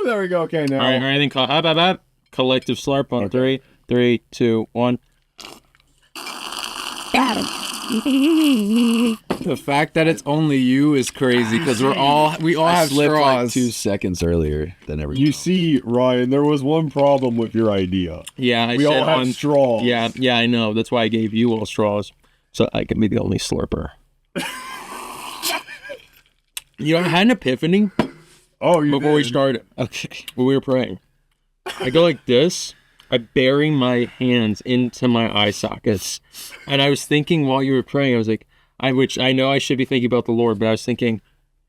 There we go. Okay, now. All right, anything called collective slurp on 3, 2, 1. The fact that it's only you is crazy because we all have Slipped straws. like 2 seconds earlier than everyone. You see, Ryan, there was one problem with your idea. Yeah, We all have straws. Yeah, I know. That's why I gave you all straws, so I can be the only slurper. You know, I had an epiphany before we started. Okay. When we were praying, I go like this. I bury my hands into my eye sockets, and I was thinking while you were praying, I was like, which I know I should be thinking about the Lord, but I was thinking,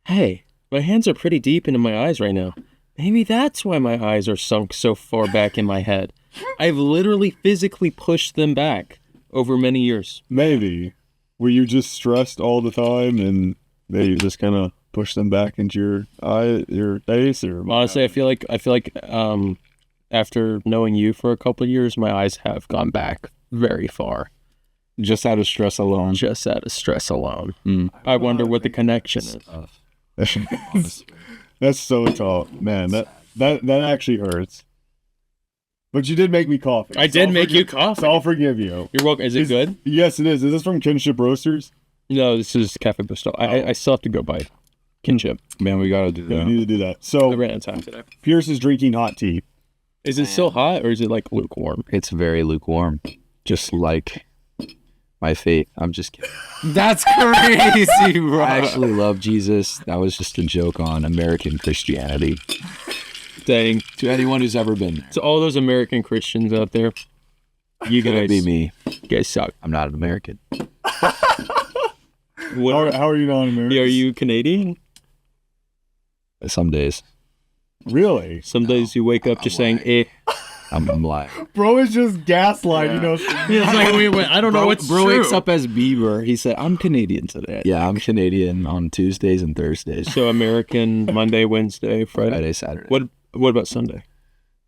hey, my hands are pretty deep into my eyes right now. Maybe that's why my eyes are sunk so far back in my head. I've literally physically pushed them back over many years. Maybe. Were you just stressed all the time and they just kind of push them back into your face? Or Honestly, I feel like after knowing you for a couple of years, my eyes have gone back very far. Just out of stress alone. Just out of stress alone. I wonder what the connection is. That's so tough, man. That actually hurts. But you did make me coffee. I did make you coffee. So I'll forgive you. You're welcome. Is it good? Yes, it is. Is this from Kinship Roasters? No, this is Cafe Bristol. I still have to go buy Kinship. Man, we gotta do Yeah, that. we need to do that. I So ran out of time today. Pierce is drinking hot tea. Is it still hot or is it like lukewarm? It's very lukewarm, just like my fate. I'm just kidding. That's crazy, bro. I actually love Jesus. That was just a joke on American Christianity. Dang. To anyone who's ever been there, To all those American Christians out there, you could guys, be me. you guys suck. I'm not an American. How are you not American? Are you Canadian? Some days Really? Some days you wake up just saying, eh. I'm lying. Bro is just gaslighting us. It's like, wait, I don't know what's Bro true. wakes up as Bieber. He said, "I'm Canadian today." Yeah, I'm Canadian on Tuesdays and Thursdays. So American, Monday, Wednesday, Friday. Friday, Saturday. What about Sunday?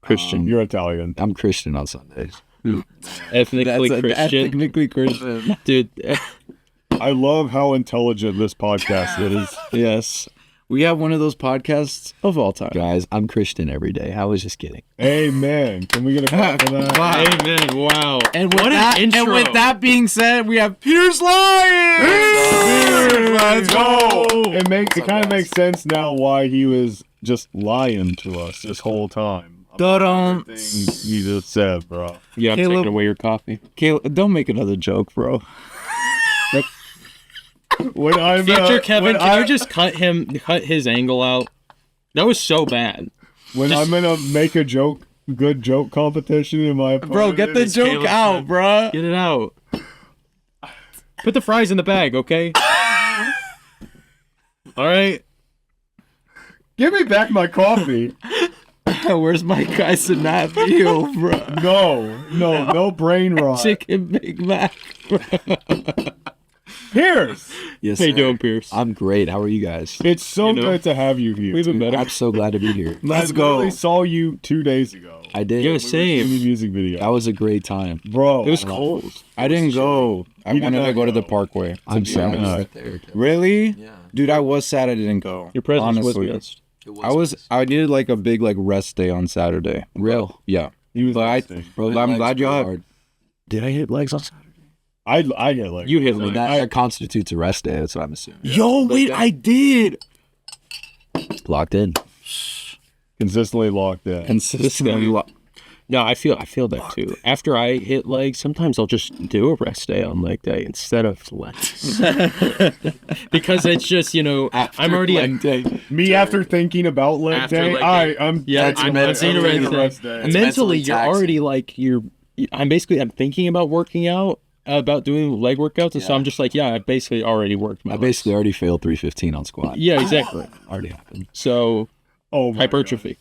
Christian. You're Italian. I'm Christian on Sundays. Ethnically Christian. Technically Christian. Dude, I love how intelligent this podcast is. Yes. We have one of those podcasts of all time. Guys, I'm Christian every day. I was just kidding. Amen. Can we get a clap for that? amen. Wow. And what an intro. And with that being said, we have Pierce Lyons. Let's go. It kind of makes sense now why he was just lying to us this whole time. Dun-dun. Everything you just said, bro. Yeah, I'm Caleb- taking away your coffee. Caleb, don't make another joke, bro. When I'm Future Kevin, can you just cut his angle out? That was so bad. when I'm gonna make a good joke competition in my Bro, get the joke Caleb out, said. bro. Get it out. Put the fries in the bag, okay? All right. Give me back my coffee. Where's my guys in that video, bro? No brain rot. Chicken Big Mac. Pierce, Yes, How you sir. doing, Pierce? I'm great. How are you guys? it's so You know, good to have you here. We've been better. I'm so glad to be here. Let's I go. literally saw you 2 days ago. I did. Yeah, In the same. music video. That was a great time. Bro, It was cold. I didn't go. I You did wanted not to go to the go. Parkway. I'm sad. honest. Right there. Really? Yeah. Dude, I was sad I didn't go. Your presence was honestly. missed. I needed like a big like rest day on Saturday. Real. Yeah. he was But listening. Bro, I'm legs glad you go have- hard. Did I hit legs on Saturday? I get like You hit I mean, me. that constitutes a rest day. That's what I'm assuming. Yo, wait, I did. Locked in. consistently locked in. Consistently. No, I feel that too. After I hit legs, sometimes I'll just do a rest day on leg day instead of legs. Because it's just, I'm already at Me after thinking about leg After day, leg day. I'm I'm mentally- taking a taking rest day. Mentally, you're taxing. already like I'm thinking about working out, about doing leg workouts, and so I'm just like, I basically already worked my I legs. basically already failed 315 on squat. Yeah, exactly. Already happened. So Oh, my hypertrophy, God.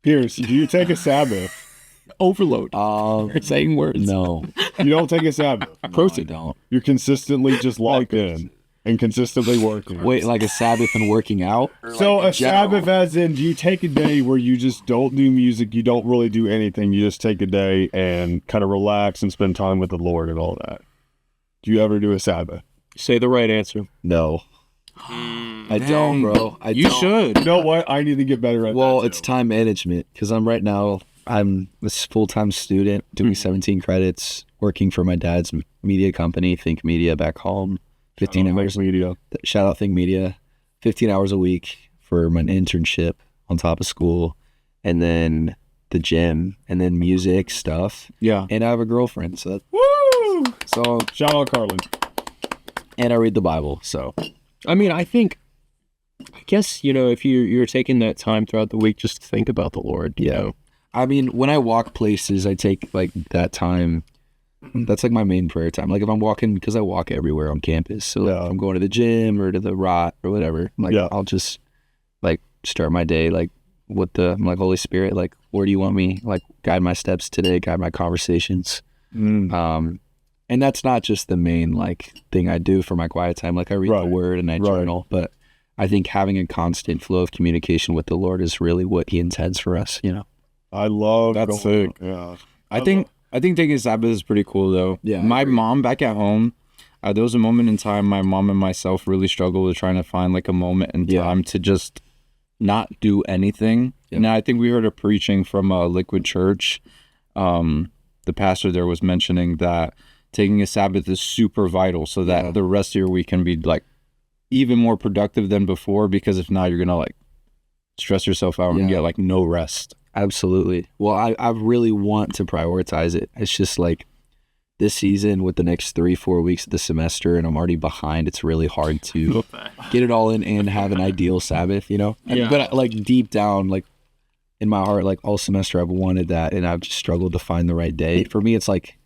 Pierce, do you take a Sabbath? overload. Saying words. No. You don't take a Sabbath. Protein. Don't. You're consistently just locked in and consistently working. Wait, like a Sabbath and working out? So a general? Sabbath as in, do you take a day where you just don't do music, you don't really do anything, you just take a day and kind of relax and spend time with the Lord and all that? Do you ever do a Sabbath? Say the right answer. No. I don't, bro. You should. You know what? I need to get better at that. Well, it's too. time management because I'm a full-time student doing 17 credits, working for my dad's media company, Think Media, back home. 15 hours. Media. Shout out Think Media. 15 hours a week for my internship on top of school, and then the gym, and then music stuff. Yeah. And I have a girlfriend, so Woo! so Shout out Carlin. and I read the Bible. So I mean, I guess, if you're taking that time throughout the week just to think about the Lord, you know. I mean, when I walk places, I take like that time. That's like my main prayer time. Like if I'm walking, because I walk everywhere on campus. So like, if I'm going to the gym or to the rot or whatever, like I'll just like start my day like I'm like, Holy Spirit, like where do you want me? Like guide my steps today, guide my conversations. And that's not just the main like thing I do for my quiet time. Like I read the Word and I journal, but I think having a constant flow of communication with the Lord is really what He intends for us. I love That's going, sick. Yeah. I think taking a Sabbath is pretty cool though. Yeah, My mom back at home, there was a moment in time my mom and myself really struggled with trying to find like a moment in time to just not do anything. And I think we heard a preaching from Liquid Church. The pastor there was mentioning that taking a Sabbath is super vital so that the rest of your week can be like even more productive than before, because if not, you're gonna like stress yourself out and get like no rest. Absolutely. Well, I really want to prioritize it. It's just like this season with the next 3-4 weeks of the semester, and I'm already behind. It's really hard to get it all in and have an ideal Sabbath, But like deep down, like in my heart, like all semester I've wanted that, and I've just struggled to find the right day. For me, it's like,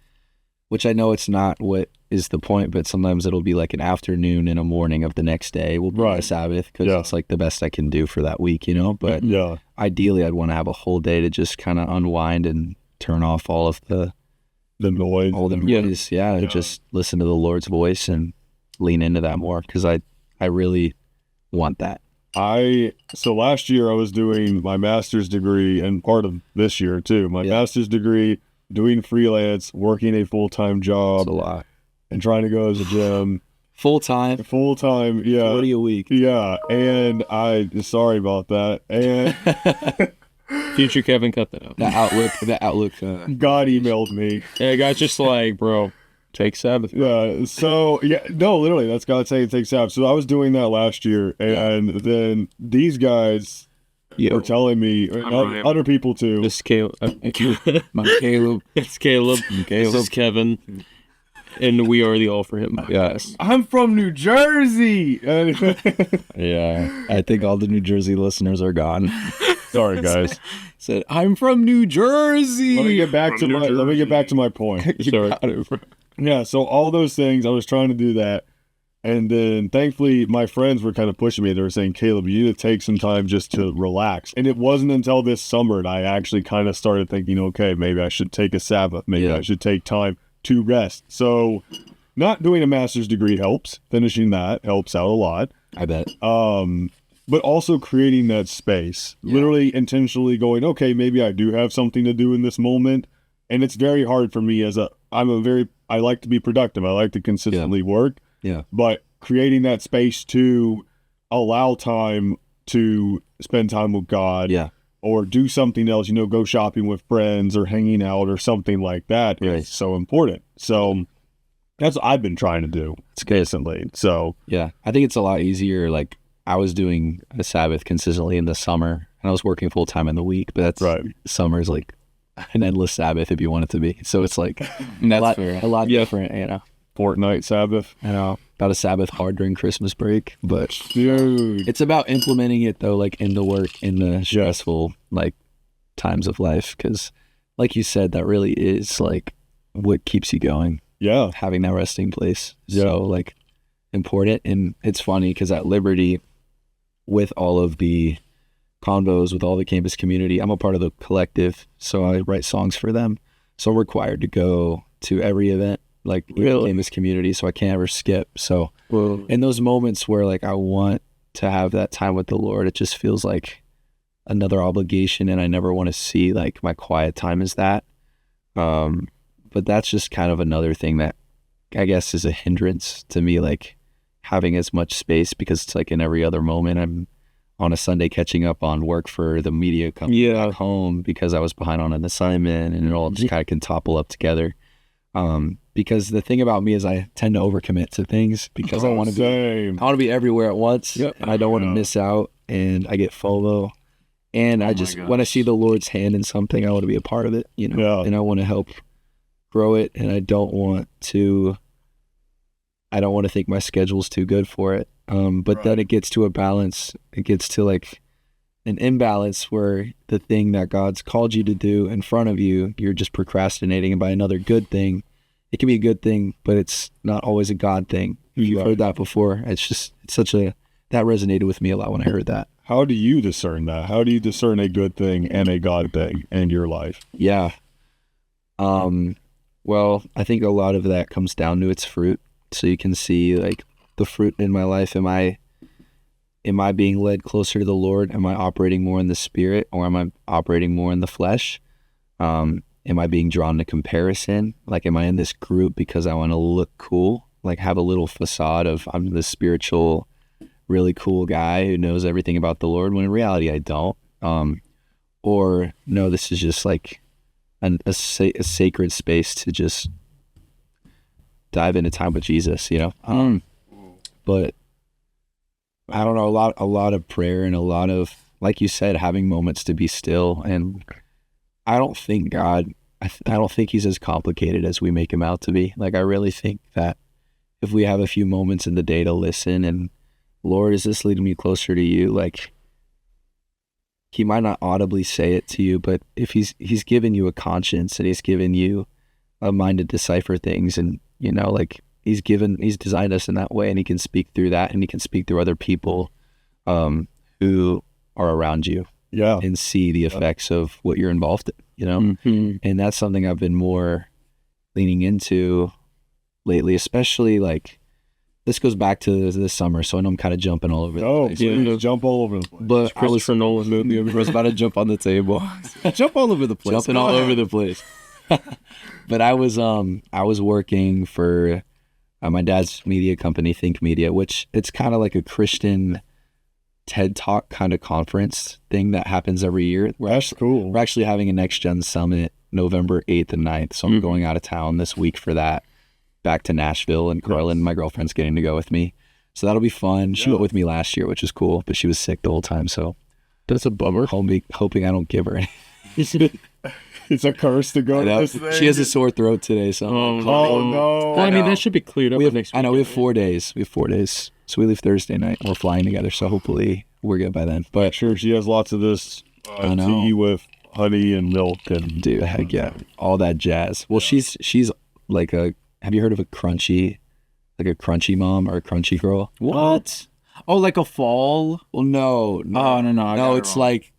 which I know it's not what is the point, but sometimes it'll be like an afternoon and a morning of the next day will be a Sabbath, because it's like the best I can do for that week, But ideally, I'd want to have a whole day to just kind of unwind and turn off all of the noise. All the noise, and just listen to the Lord's voice and lean into that more, because I really want that. So last year I was doing my master's degree, and part of this year too, my master's degree, doing freelance, working a full-time job, That's a lot. and trying to go to the gym. Full-time, 40 a week. Yeah, and sorry about that. And Future Kevin, cut that out. The Outlook. God emailed me. Yeah, guys, just like, bro, take Sabbath. Yeah, so, no, literally, that's God saying take Sabbath. So I was doing that last year, and then these guys were telling me, and other people too. This is Caleb. Caleb. It's Caleb. This is Kevin. And we are the all for him. Yes. I'm from New Jersey! Yeah, I think all the New Jersey listeners are gone. Sorry, guys. Said, I'm from New Jersey. Let me get back to my point. Sorry. Yeah, so all those things, I was trying to do that. And then thankfully my friends were kind of pushing me. They were saying, Caleb, you need to take some time just to relax. And it wasn't until this summer that I actually kind of started thinking, okay, maybe I should take a Sabbath. Maybe I should take time to rest. So not doing a master's degree helps. Finishing that helps out a lot. I bet. But also creating that space, literally intentionally going, okay, maybe I do have something to do in this moment. And it's very hard for me I like to be productive. I like to consistently work. Yeah. But creating that space to allow time to spend time with God. Yeah. Or do something else, go shopping with friends or hanging out or something like that. It's so important. So that's what I've been trying to do. It's recently. So I think it's a lot easier. Like I was doing a Sabbath consistently in the summer, and I was working full time in the week. But that's summer is like an endless Sabbath if you want it to be. So it's like a lot different. Fortnite Sabbath. I know, about a Sabbath hard during Christmas break, but dude, it's about implementing it though, like in the work, in the stressful like times of life, because like you said, that really is like what keeps you going. Yeah, having that resting place. So like important. And it's funny because at Liberty, with all of the convos, with all the campus community, I'm a part of the collective, so I write songs for them. So I'm required to go to every event like in this community, so I can't ever skip. So in those moments where like I want to have that time with the Lord, it just feels like another obligation, and I never want to see like my quiet time as that. But that's just kind of another thing that I guess is a hindrance to me, like having as much space, because it's like in every other moment I'm on a Sunday catching up on work for the media company back home because I was behind on an assignment, and it all just kind of can topple up together. Because the thing about me is I tend to overcommit to things because I want to be everywhere at once, and I don't want to miss out, and I get FOMO. And I just, when I see the Lord's hand in something, I want to be a part of it, you know, and I want to help grow it. And I don't want to think my schedule's too good for it. But then it gets to a balance. It gets to like an imbalance where the thing that God's called you to do in front of you, you're just procrastinating. And by another good thing, it can be a good thing, but it's not always a God thing. You've heard that before. That resonated with me a lot when I heard that. How do you discern that? How do you discern a good thing and a God thing in your life? Yeah. Well, I think a lot of that comes down to its fruit. So you can see like the fruit in my life. Am I being led closer to the Lord? Am I operating more in the Spirit, or am I operating more in the flesh? Am I being drawn to comparison? Like, am I in this group because I want to look cool? Like, have a little facade of I'm the spiritual, really cool guy who knows everything about the Lord, when in reality I don't. Or no, this is just like a sacred space to just dive into time with Jesus, you know. But I don't know, a lot of prayer and a lot of, like you said, having moments to be still. And I don't think I don't think he's as complicated as we make him out to be. Like, I really think that if we have a few moments in the day to listen and, Lord, is this leading me closer to you? Like, he might not audibly say it to you, but if he's given you a conscience and he's given you a mind to decipher things, and, you know, like, he's designed us in that way, and he can speak through that, and he can speak through other people who are around you, and see the effects of what you're involved in, you know. And that's something I've been more leaning into lately, especially like, this goes back to this summer, so I know I'm kind of jumping all over the place. Jump all over the place. But Christopher Nolan movie. I was about to jump on the table. Jump all over the place. Jumping all over the place. But I was working for my dad's media company, Think Media, which it's kind of like a Christian TED Talk kind of conference thing that happens every year. That's cool. We're actually having a Next Gen Summit November 8th and 9th, so I'm going out of town this week for that. Back to Nashville, and Carlin, my girlfriend's getting to go with me, so that'll be fun. She went with me last year, which is cool, but she was sick the whole time, so that's a bummer. Hoping I don't give her any. It's a curse to go to this thing. She has a sore throat today, so no. Well, I mean, that should be cleared up next week. I know, we have 4 days. So we leave Thursday night, and we're flying together, so hopefully we're good by then. But sure, she has lots of this tea with honey and milk, and dude, heck yeah, all that jazz. Well, she's like have you heard of a crunchy mom or a crunchy girl? What? Oh, like a fall? Well, no. Oh, no. No, it's like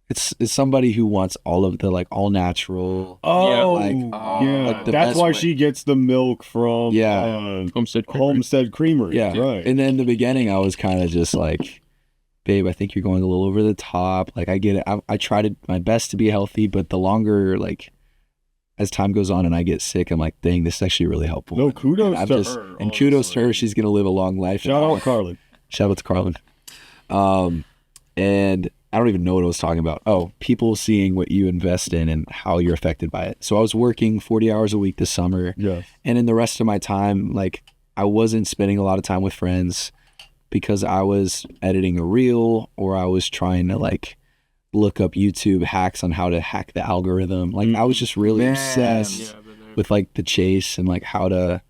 it's somebody who wants all of the like all natural. Oh, like that's why she gets the milk from Homestead Creamery. Yeah, right. And then in the beginning, I was kind of just like, babe, I think you're going a little over the top. Like, I get it. I tried my best to be healthy, but the longer, like, as time goes on and I get sick, I'm like, dang, this is actually really helpful. No, kudos to her. And kudos to her. She's going to live a long life. Shout out Carlin. Shout out to Carlin. And I don't even know what I was talking about. Oh, people seeing what you invest in and how you're affected by it. So I was working 40 hours a week this summer. Yeah. And in the rest of my time, like, I wasn't spending a lot of time with friends because I was editing a reel, or I was trying to like look up YouTube hacks on how to hack the algorithm. Like, I was just really obsessed with like the chase and like how to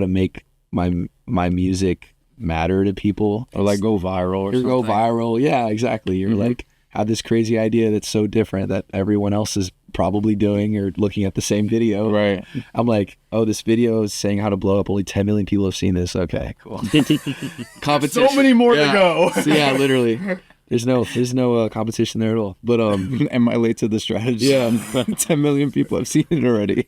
make my music matter to people, or like go viral, viral. Yeah, exactly. You're like, have this crazy idea that's so different that everyone else is probably doing or looking at the same video. Right. I'm like, oh, this video is saying how to blow up. Only 10 million people have seen this. Okay, cool. Competition. So many more to go. So, yeah, literally. There's no competition there at all. But am I late to the strategy? Yeah, 10 million people have seen it already.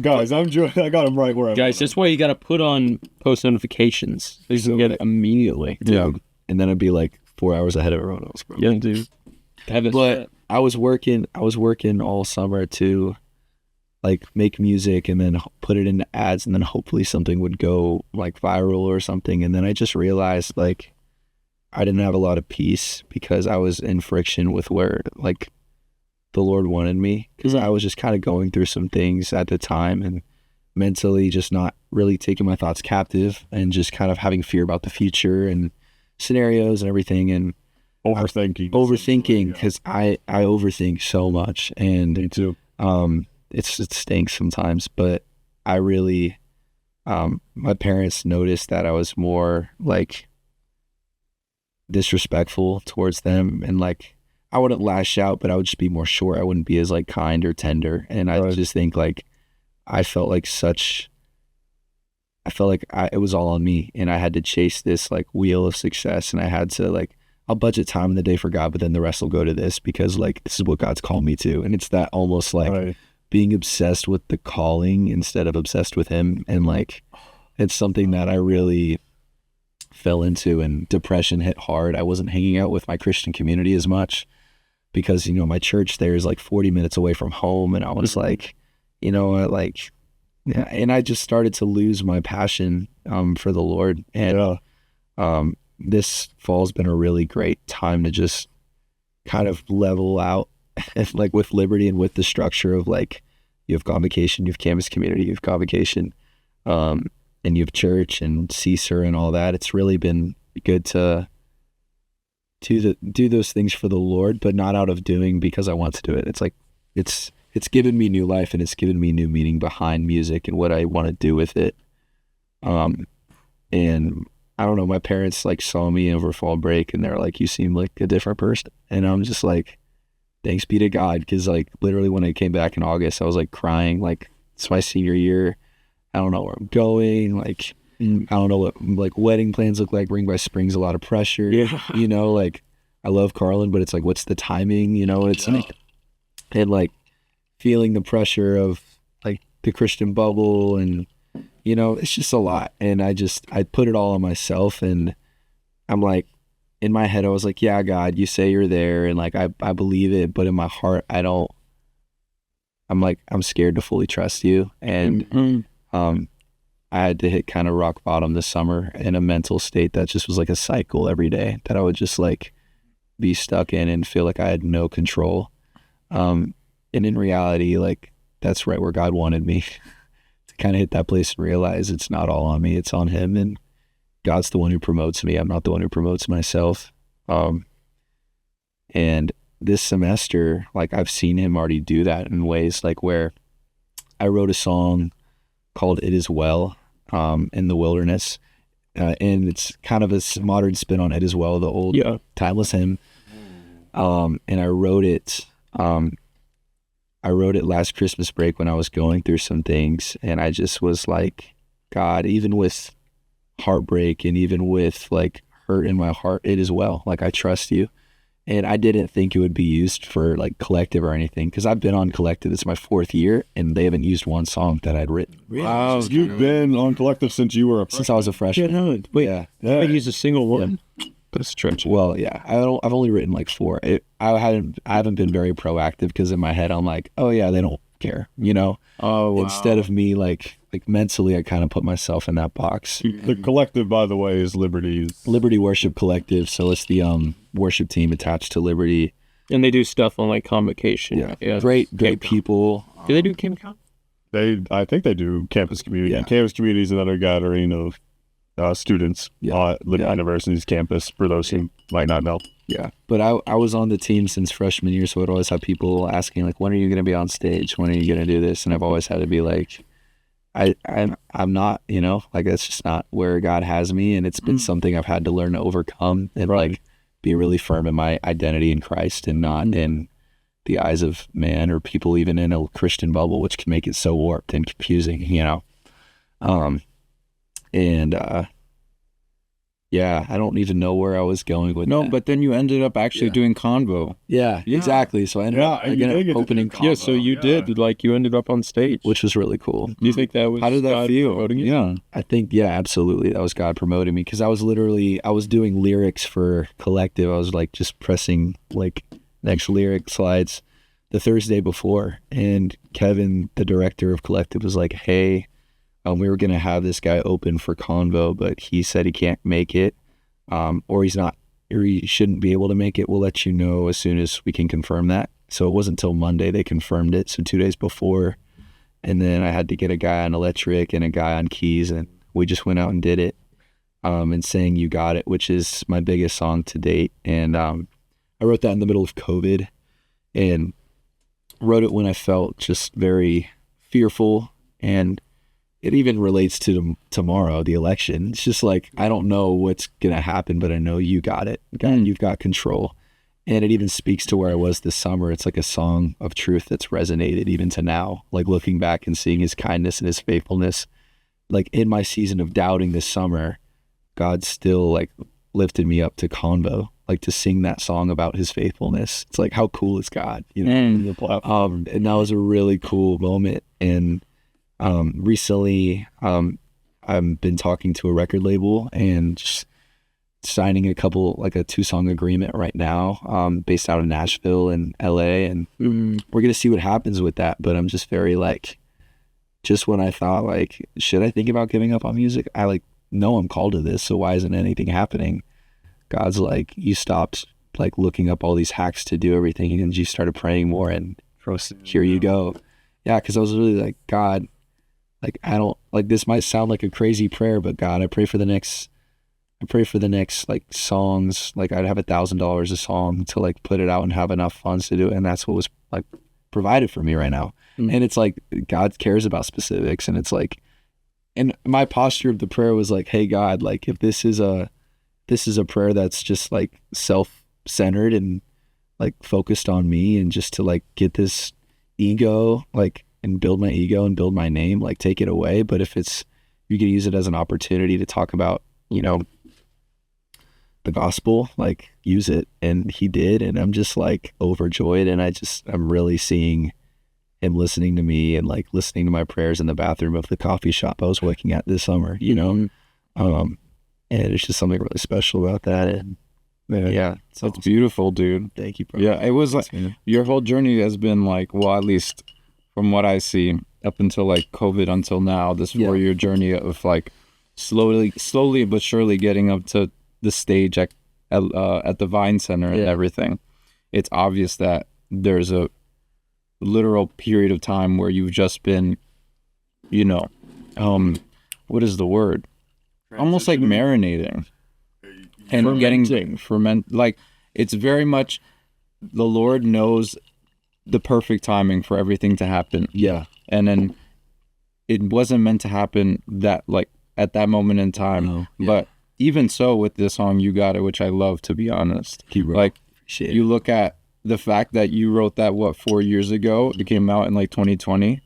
Guys, I got him right where I'm. Guys, that's why you got to put on post notifications. So you can get it immediately. Yeah, and then I'd be like 4 hours ahead of everyone else. Bro. Yeah, dude. But I was working all summer to like make music and then put it into ads, and then hopefully something would go like viral or something. And then I just realized like I didn't have a lot of peace because I was in friction with where like the Lord wanted me, because I was just kind of going through some things at the time and mentally just not really taking my thoughts captive and just kind of having fear about the future and scenarios and everything, and overthinking because I overthink so much, and Me too. it stinks sometimes, but I really my parents noticed that I was more like disrespectful towards them, and like I wouldn't lash out, but I would just be more short. I wouldn't be as like kind or tender, and I just think like I felt like it was all on me, and I had to chase this like wheel of success, and I had to like, I'll budget time in the day for God, but then the rest will go to this because like this is what God's called me to. And it's that almost like being obsessed with the calling instead of obsessed with him. And like, it's something that I really fell into, and depression hit hard. I wasn't hanging out with my Christian community as much because, you know, my church there is like 40 minutes away from home. And I was like, you know, like, yeah, and I just started to lose my passion for the Lord. And this fall's been a really great time to just kind of level out, like with Liberty and with the structure of like, you have convocation, you have campus community, you have convocation, and you have church and CSER and all that. It's really been good to do those things for the Lord, but not out of doing because I want to do it. It's like, it's given me new life, and it's given me new meaning behind music and what I want to do with it. And I don't know, my parents like saw me over fall break, and they're like, you seem like a different person. And I'm just like, thanks be to God. Because like literally when I came back in August, I was like crying, like it's my senior year. I don't know where I'm going. Like, I don't know what like wedding plans look like. Ring by Spring's a lot of pressure. Yeah. You know, like I love Carlin, but it's like, what's the timing? You know, it's like, and like feeling the pressure of like the Christian bubble, and you know, it's just a lot. And I put it all on myself, and I'm like, in my head, I was like, yeah, God, you say you're there, and like, I believe it, but in my heart, I'm like, I'm scared to fully trust you. And, I had to hit kind of rock bottom this summer in a mental state that just was like a cycle every day that I would just like be stuck in and feel like I had no control. And in reality, like, that's right where God wanted me to kind of hit that place and realize it's not all on me, it's on him. And God's the one who promotes me. I'm not the one who promotes myself. And this semester, like, I've seen him already do that in ways like where I wrote a song called It Is Well, in the wilderness. And it's kind of a modern spin on It Is Well, the old timeless hymn. And I wrote it last Christmas break when I was going through some things, and I just was like, God, even with heartbreak and even with like hurt in my heart, it is well. Like, I trust you. And I didn't think it would be used for like Collective or anything, because I've been on Collective. It's my 4th year, and they haven't used one song that I'd written. Wow, you've been on Collective since you were since I was a freshman. Wait, I used a single one. Yeah. That's stretching. Well, yeah, I've only written like 4. I haven't been very proactive because in my head I'm like, oh yeah, they don't care, you know. Oh, wow. Instead of me like mentally, I kind of put myself in that box. The Collective, by the way, is Liberty Worship Collective. So it's the worship team attached to Liberty, and they do stuff on like convocation. Yeah. Great people. Do they do CamCon? I think they do campus community. Yeah. Campus community is another gathering of students on Liberty University's campus, for those who might not know. Yeah, but I was on the team since freshman year, so I'd always have people asking like, when are you going to be on stage? When are you going to do this? And I've always had to be like, I'm not, you know, like, that's just not where God has me. And it's been something I've had to learn to overcome and like be really firm in my identity in Christ and not in the eyes of man or people, even in a Christian bubble, which can make it so warped and confusing, you know? Yeah, I don't even know where I was going with that. But then you ended up actually doing convo. Yeah, exactly. So I ended up opening convo. Yeah, so you did, like, you ended up on stage. Which was really cool. Do you think that was How did that God feel? promoting you? Yeah. I think, absolutely. That was God promoting me, because I was doing lyrics for Collective. I was like just pressing like next lyric slides the Thursday before, and Kevin, the director of Collective, was like, hey, we were going to have this guy open for Convo, but he said he can't make it, or he shouldn't be able to make it. We'll let you know as soon as we can confirm that. So it wasn't until Monday they confirmed it, so 2 days before. And then I had to get a guy on electric and a guy on keys, and we just went out and did it, and sang You Got It, which is my biggest song to date. And I wrote that in the middle of COVID, and wrote it when I felt just very fearful. And it even relates to tomorrow, the election. It's just like, I don't know what's going to happen, but I know you got it. God, you've got control. And it even speaks to where I was this summer. It's like a song of truth that's resonated even to now, like looking back and seeing his kindness and his faithfulness. Like in my season of doubting this summer, God still like lifted me up to Convo, like to sing that song about his faithfulness. It's like, how cool is God, you know? And that was a really cool moment. And recently I've been talking to a record label and just signing a 2-song agreement right now, based out of Nashville and LA, and we're gonna see what happens with that. But I'm just very like, just when I thought like, should I think about giving up on music, I like, no, I'm called to this, so why isn't anything happening? God's like, you stopped like looking up all these hacks to do everything, and you started praying more, and here you go. Yeah, because I was really like, God, like, I don't, like, this might sound like a crazy prayer, but God, I pray for the next like songs, like I'd have $1,000 a song to like put it out and have enough funds to do it. And that's what was like provided for me right now. And it's like, God cares about specifics. And it's like, and my posture of the prayer was like, hey God, like if this is a prayer that's just like self-centered and like focused on me, and just to like get this ego, like, and build my ego and build my name, like take it away. But if it's, you can use it as an opportunity to talk about, you know, the gospel, like use it. And he did, and I'm just like overjoyed. And I'm really seeing him listening to me, and like listening to my prayers in the bathroom of the coffee shop I was working at this summer, you know. And it's just something really special about that. And yeah, it's awesome. Beautiful, dude. Thank you, bro. Yeah, it was like your whole journey has been like, well, at least from what I see, up until like COVID until now, this 4-year journey of like slowly but surely getting up to the stage at the Vine Center and everything. It's obvious that there's a literal period of time where you've just been, you know, what is the word? Almost like marinating and getting ferment. Like, it's very much, the Lord knows the perfect timing for everything to happen. Yeah. And then it wasn't meant to happen that like at that moment in time. No. Yeah. But even so, with this song You Got It, which I love, to be honest, like you look at the fact that you wrote that 4 years ago, it came out in like 2020.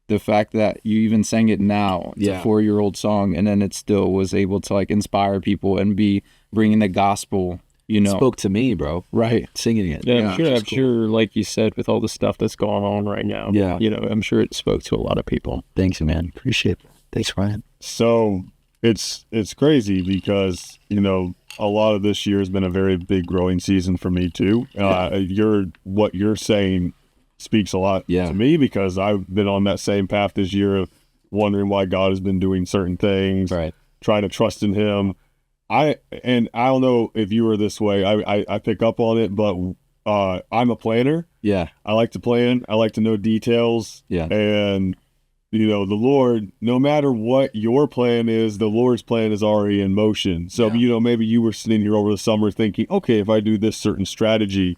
The fact that you even sang it now, it's a 4-year-old song, and then it still was able to like inspire people and be bringing the gospel, you know. Spoke to me, bro. Right. Singing it. Yeah, I'm sure, like you said, with all the stuff that's going on right now, you know, I'm sure it spoke to a lot of people. Thanks, man. Appreciate it. Thanks, Ryan. So it's crazy because, you know, a lot of this year has been a very big growing season for me too. What you're saying speaks a lot to me, because I've been on that same path this year of wondering why God has been doing certain things, right? Trying to trust in him. I don't know if you were this way. I pick up on it, but I'm a planner. Yeah. I like to plan. I like to know details. Yeah. And, you know, the Lord, no matter what your plan is, the Lord's plan is already in motion. So, you know, maybe you were sitting here over the summer thinking, okay, if I do this certain strategy,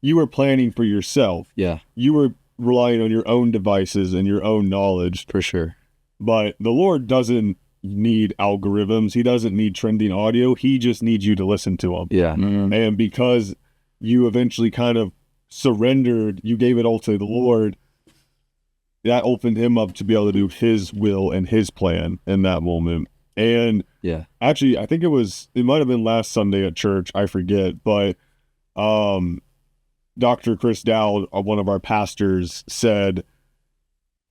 you were planning for yourself. Yeah. You were relying on your own devices and your own knowledge. For sure. But the Lord doesn't need algorithms. He doesn't need trending audio. He just needs you to listen to him. Yeah. Mm-hmm. And because you eventually kind of surrendered, you gave it all to the Lord, that opened him up to be able to do his will and his plan in that moment. And actually, I think it might have been last Sunday at church, I forget, but Dr. Chris Dowd, one of our pastors, said,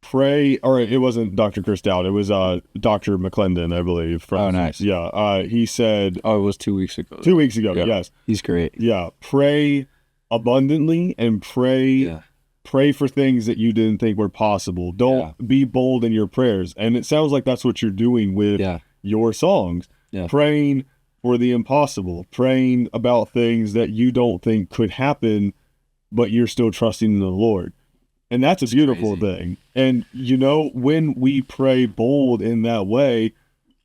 pray, or it wasn't Dr. Chris Dowd, it was Dr. McClendon, I believe. Oh, nice. Yeah, he said... Oh, it was 2 weeks ago. 2 weeks ago, yes. He's great. Yeah, pray abundantly and pray for things that you didn't think were possible. Don't be bold in your prayers. And it sounds like that's what you're doing with your songs. Praying for the impossible, praying about things that you don't think could happen, but you're still trusting in the Lord. And that's a beautiful thing. And, you know, when we pray bold in that way,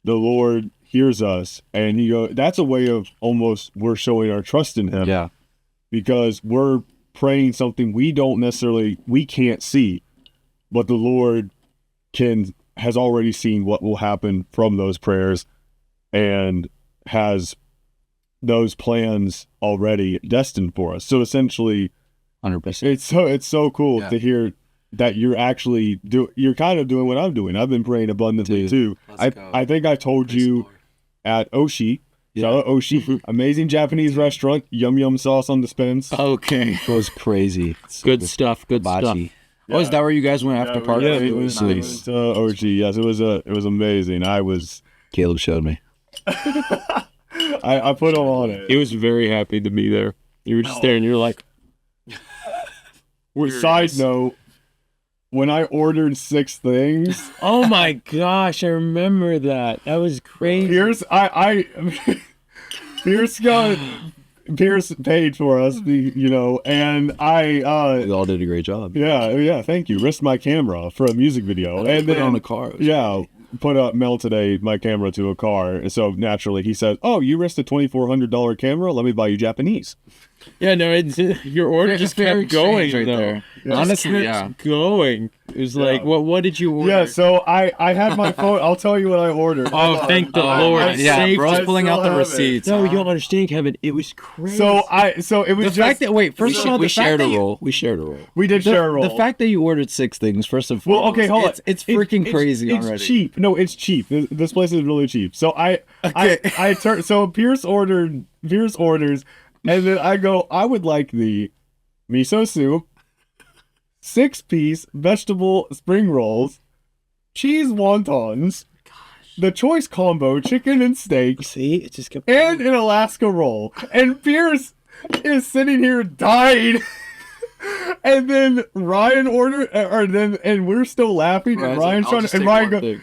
the Lord hears us. And that's a way of almost we're showing our trust in him. Yeah. Because we're praying something we can't see, but the Lord has already seen what will happen from those prayers and has those plans already destined for us. So essentially, 100%. It's so cool to hear that you're actually you're kind of doing what I'm doing. I've been praying abundantly too. I think I told you at Oshi. Shout out Oshi, amazing Japanese restaurant, yum yum sauce on dispense. Okay, it was crazy. Good stuff. Good stuff. Yeah. Oh, is that where you guys went after party? Yeah, it was Oshi. Yes, it was amazing. Caleb showed me. I put him on it. He was very happy to be there. You were just there and you're like. Side note, when I ordered 6 things. Oh my gosh, I remember that. That was crazy. Pierce paid for us, you know, and we all did a great job. Yeah, thank you. Risked my camera for a music video. And put then it on a car. Melted my camera to a car. And so naturally he said, "Oh, you risked a $2,400 camera? Let me buy you Japanese." Yeah, no, your order just kept going right though. there. Yeah. Honestly, going. It was like, what did you order? Yeah, so I had my phone. I'll tell you what I ordered. Oh, thank the Lord. yeah, bro's pulling out the receipts. No, you don't understand, Kevin. It was crazy. So it was The fact that First of all, we shared a roll. We shared a roll. we did share a roll. The fact that you ordered 6 things, first of all. Well, okay, hold on. It's freaking crazy already. It's cheap. No, it's cheap. This place is really cheap. So Pierce orders, and then I go, I would like the miso soup, 6-piece vegetable spring rolls, cheese wontons, the choice combo, chicken and steak, See, it just kept. and an Alaska roll. And Pierce is sitting here dying. And then Ryan ordered, and we're still laughing. And Ryan's trying to, and Ryan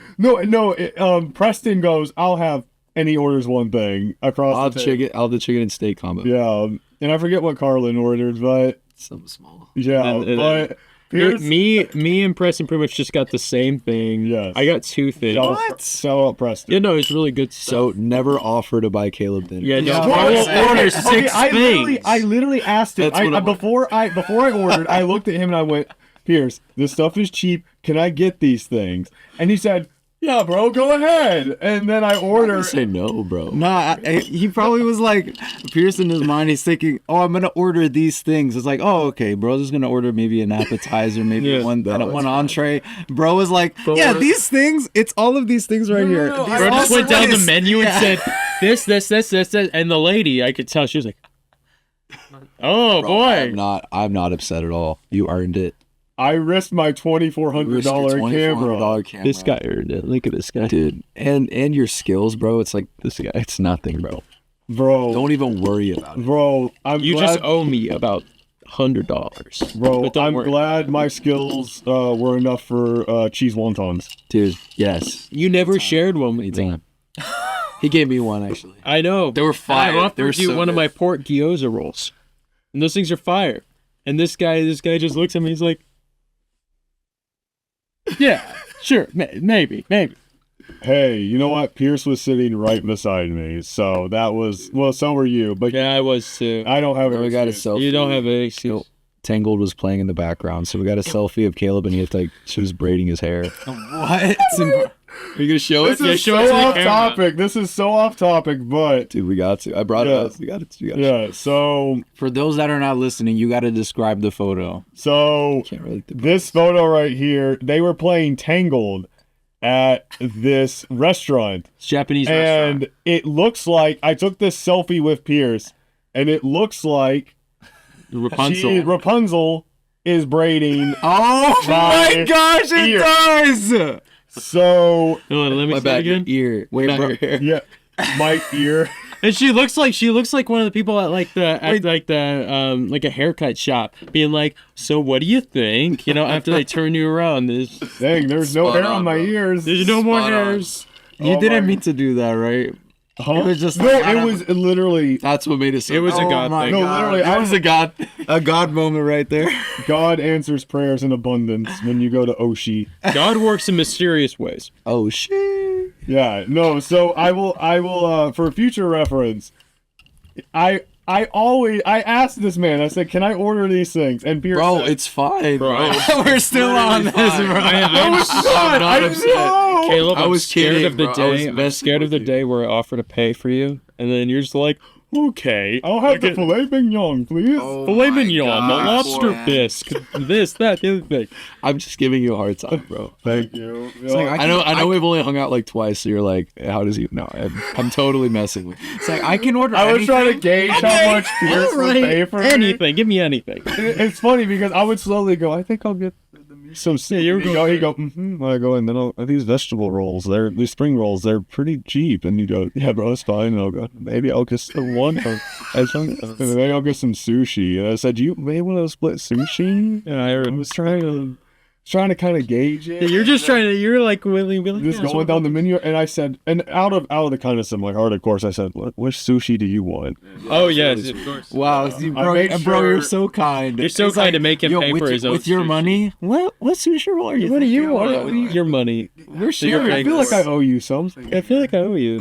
goes, Preston goes, I'll have, and he orders one thing across the table. I'll have the chicken and steak combo. Yeah, and I forget what Carlin ordered, but Something small. yeah, but Pierce, Me and Preston pretty much just got the same thing. Yes. I got 2 things. Shout out Preston. Yeah, no, it's really good stuff. So never offer to buy Caleb dinner. Yeah, no, Well, I will order 6 things. I literally asked him. Before I ordered, I looked at him and I went, Pierce, this stuff is cheap. Can I get these things? And he said, yeah, bro, go ahead. And then I ordered. Say no, bro. Nah, he probably was like, Pierce in his mind, he's thinking, oh, I'm going to order these things. It's like, oh, okay, bro's just going to order maybe an appetizer, maybe one entree. Bro was like, yeah, these things, it's all of these things right here. Bro just went down the menu and said, this, and the lady, I could tell, she was like, oh, boy. I'm not upset at all. You earned it. I risked my $2,400 camera. This guy earned it. Look at this guy. Dude, and your skills, bro, it's like, this guy, it's nothing, bro. Bro. Don't even worry about it. Bro, You just owe me about $100. Bro, I'm glad my skills were enough for cheese wontons. Dude, yes. You never shared one with me. He gave me one, actually. I know. They were fire. I offered They were you so one of good. my pork gyoza rolls. And those things are fire. And this guy just looks at me, he's like, yeah, sure, maybe. Hey, you know what? Pierce was sitting right beside me, so that was, well, so were you, but Yeah, I was too. I don't have We got a excuse. selfie. You don't have an excuse. Tangled was playing in the background, so we got a selfie of Caleb, and he had like, she was braiding his hair. What? Are you going to show it? This is show it to so the off camera. topic. This is so off topic, but Dude, we got to. I brought it up. We got it. yeah, so For those that are not listening, you got to describe the photo. Can't really. this photo right here, they were playing Tangled at this restaurant. It's Japanese And restaurant. it looks like I took this selfie with Pierce, and it looks like Rapunzel is braiding. Oh My my gosh, it ear. does! So Hold on, let me My see it bad. again. Ear. Wait, Back bro. here. yeah, my ear. And she looks like one of the people at like like a haircut shop, being like, "So what do you think?" After they turn you around, There's no hair on my ears. there's no more hairs. You didn't mean to do that, right? Huh? It was just it was literally That's what made it so. It was a God thing. no, literally. That was a God moment right there. God answers prayers in abundance when you go to Oshi. God works in mysterious ways. Oh shit. Yeah, no. So I will. For future reference, I asked this man. I said, "Can I order these things?" And Pierce Bro, said, it's fine. Bro. We're still on this, bro. "No, it's not. not I upset. know." Caleb, I was scared kidding, of the bro. I was day. I'm messing scared of the with you. day where I offer to pay for you, and then you're just like, "Okay, I'll have the filet mignon, please. Oh filet my mignon, the God, lobster boy. bisque, this, that, the other thing." I'm just giving you a hard time, bro. Thank you. I know we've only hung out like twice, so you're like, how does he know? I'm totally messing with you. It's like I can order. I was trying to gauge how much Pierce would Alright, pay for me. anything. Give me anything. It's funny because I would slowly go, I think I'll get some soup. you were He'd go, I go, and then these vegetable rolls, these spring rolls, they're pretty cheap. And you go, yeah, bro, it's fine. And I'll go, maybe I'll get some one. And then I'll get some sushi. And I said, you may want to split sushi? And I was trying to kind of gauge it. You're like willing, Just going down the menu, and I said, and out of the kindness of my heart, of course, I said, which sushi do you want? Oh yes, of course. Wow, made bro, you're sure- so kind. You're so kind to make him pay with, for his own with your sushi. money. What sushi roll are you? What do you thinking? want? Your money. We're You're sharing. I feel like I owe you something. I feel like I owe you.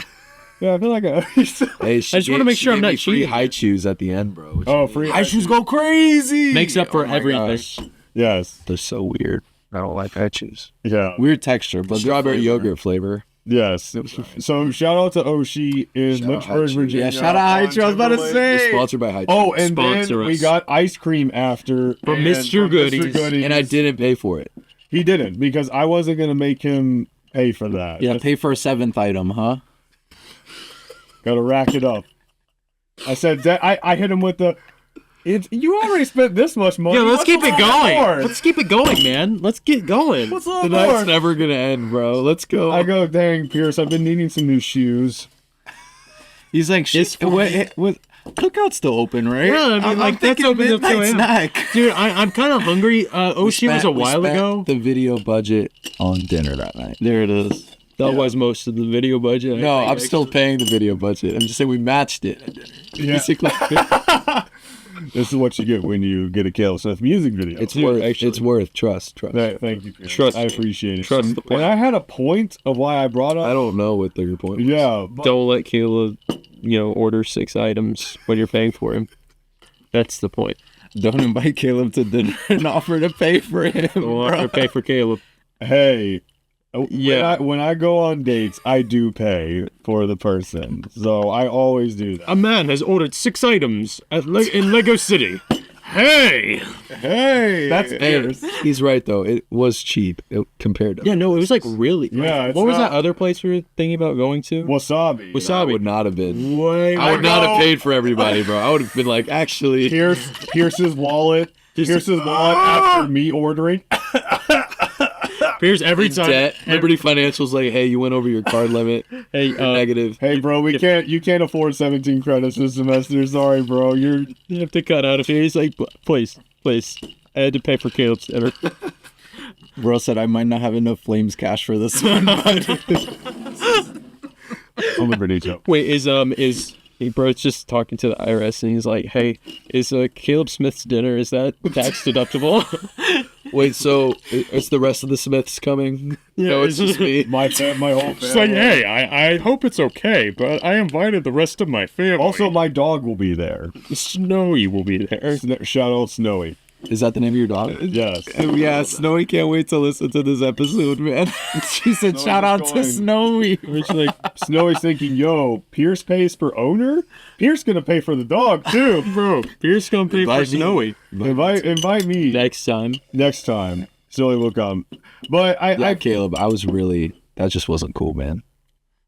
Yeah, I feel like I owe you something. Hey, I just want to make sure I'm not free cheating. high chews at the end, bro. Oh, free. I shoes go crazy. Makes up for Oh my everything. gosh. Yes. They're so weird. I don't like high chews. Yeah. Weird texture, but Strawberry yogurt flavor. Yes. So shout out to Oshi in Shout out Lynchburg, High Virginia. Yeah, shout out High Chews. I was about to Timberlake. say. We're sponsored by high chews. Oh, and Sponsor then we us. got ice cream after From and Mr. Goodies. And I didn't pay for it. He didn't because I wasn't gonna make him pay for that. Yeah, pay for a 7th item, huh? Gotta rack it up. I said that I hit him with the. You already spent this much money. Yeah, let's What's keep a it little going. more? Let's keep it going, man. Let's get going. What's a The little night's more? never gonna end, bro. Let's go. I go, dang, Pierce, I've been needing some new shoes. He's like, It's shit. What? Cookout's still open, right? Yeah, I mean, like, that's thinking open till 2 midnight a.m. snack. Dude, I'm kind of hungry. Oshi was a while ago. The video budget on dinner that night. There it is. That was most of the video budget. I No, think, I'm still paying the video budget. I'm just saying we matched it at dinner. Yeah. Basically, This is what you get when you get a Kale Smith music video. it's worth. actually. It's worth. Trust. Thank you, Pierce. Trust I me. appreciate it. Trust the And I had a point of why I brought up. I don't know what your point was. Yeah, but Don't let Caleb, order 6 items when you're paying for him. That's the point. Don't invite Caleb to dinner and offer to pay for him. Don't offer to pay for Caleb. hey, Yeah. when I go on dates, I do pay for the person, so I always do that. A man has ordered 6 items in Lego City. Hey! Hey, that's Hey, Pierce. he's right though. It was cheap compared to. Yeah, no, it was like really. Yeah, it's what was not- that other place we were thinking about going to? Wasabi. I Wasabi. would not have been. Way I would I not know. have paid for everybody, bro. I would have been like, actually, Pierce's wallet. Pierce's wallet after me ordering. Pierce every time. debt. Liberty Financial's like, hey, you went over your card limit. Hey, Negative. Hey, bro, you can't afford 17 credits this semester. Sorry, bro. you have to cut out of here. He's like, please. I had to pay for Caleb's dinner. Bro said I might not have enough Flames cash for this one. I'm a Liberty joke. Wait, hey, bro's just talking to the IRS and he's like, hey, is Caleb Smith's dinner, is that tax deductible? Wait, so it's the rest of the Smiths coming? No, it's just me. My whole family. It's like, hey, I hope it's okay, but I invited the rest of my family. Also, my dog will be there. Snowy will be there. Shout out Snowy. Is that the name of your dog? Yes. Yeah, Snowy can't wait to listen to this episode, man. She said, Snowy's shout out to going. Snowy. Which, like, Snowy's thinking, yo, Pierce pays per owner? Pierce gonna pay for the dog, too. bro, Pierce gonna pay for Invite me. Snowy Invite me next time. next time. Snowy will come. But Yeah, Caleb, that just wasn't cool, man.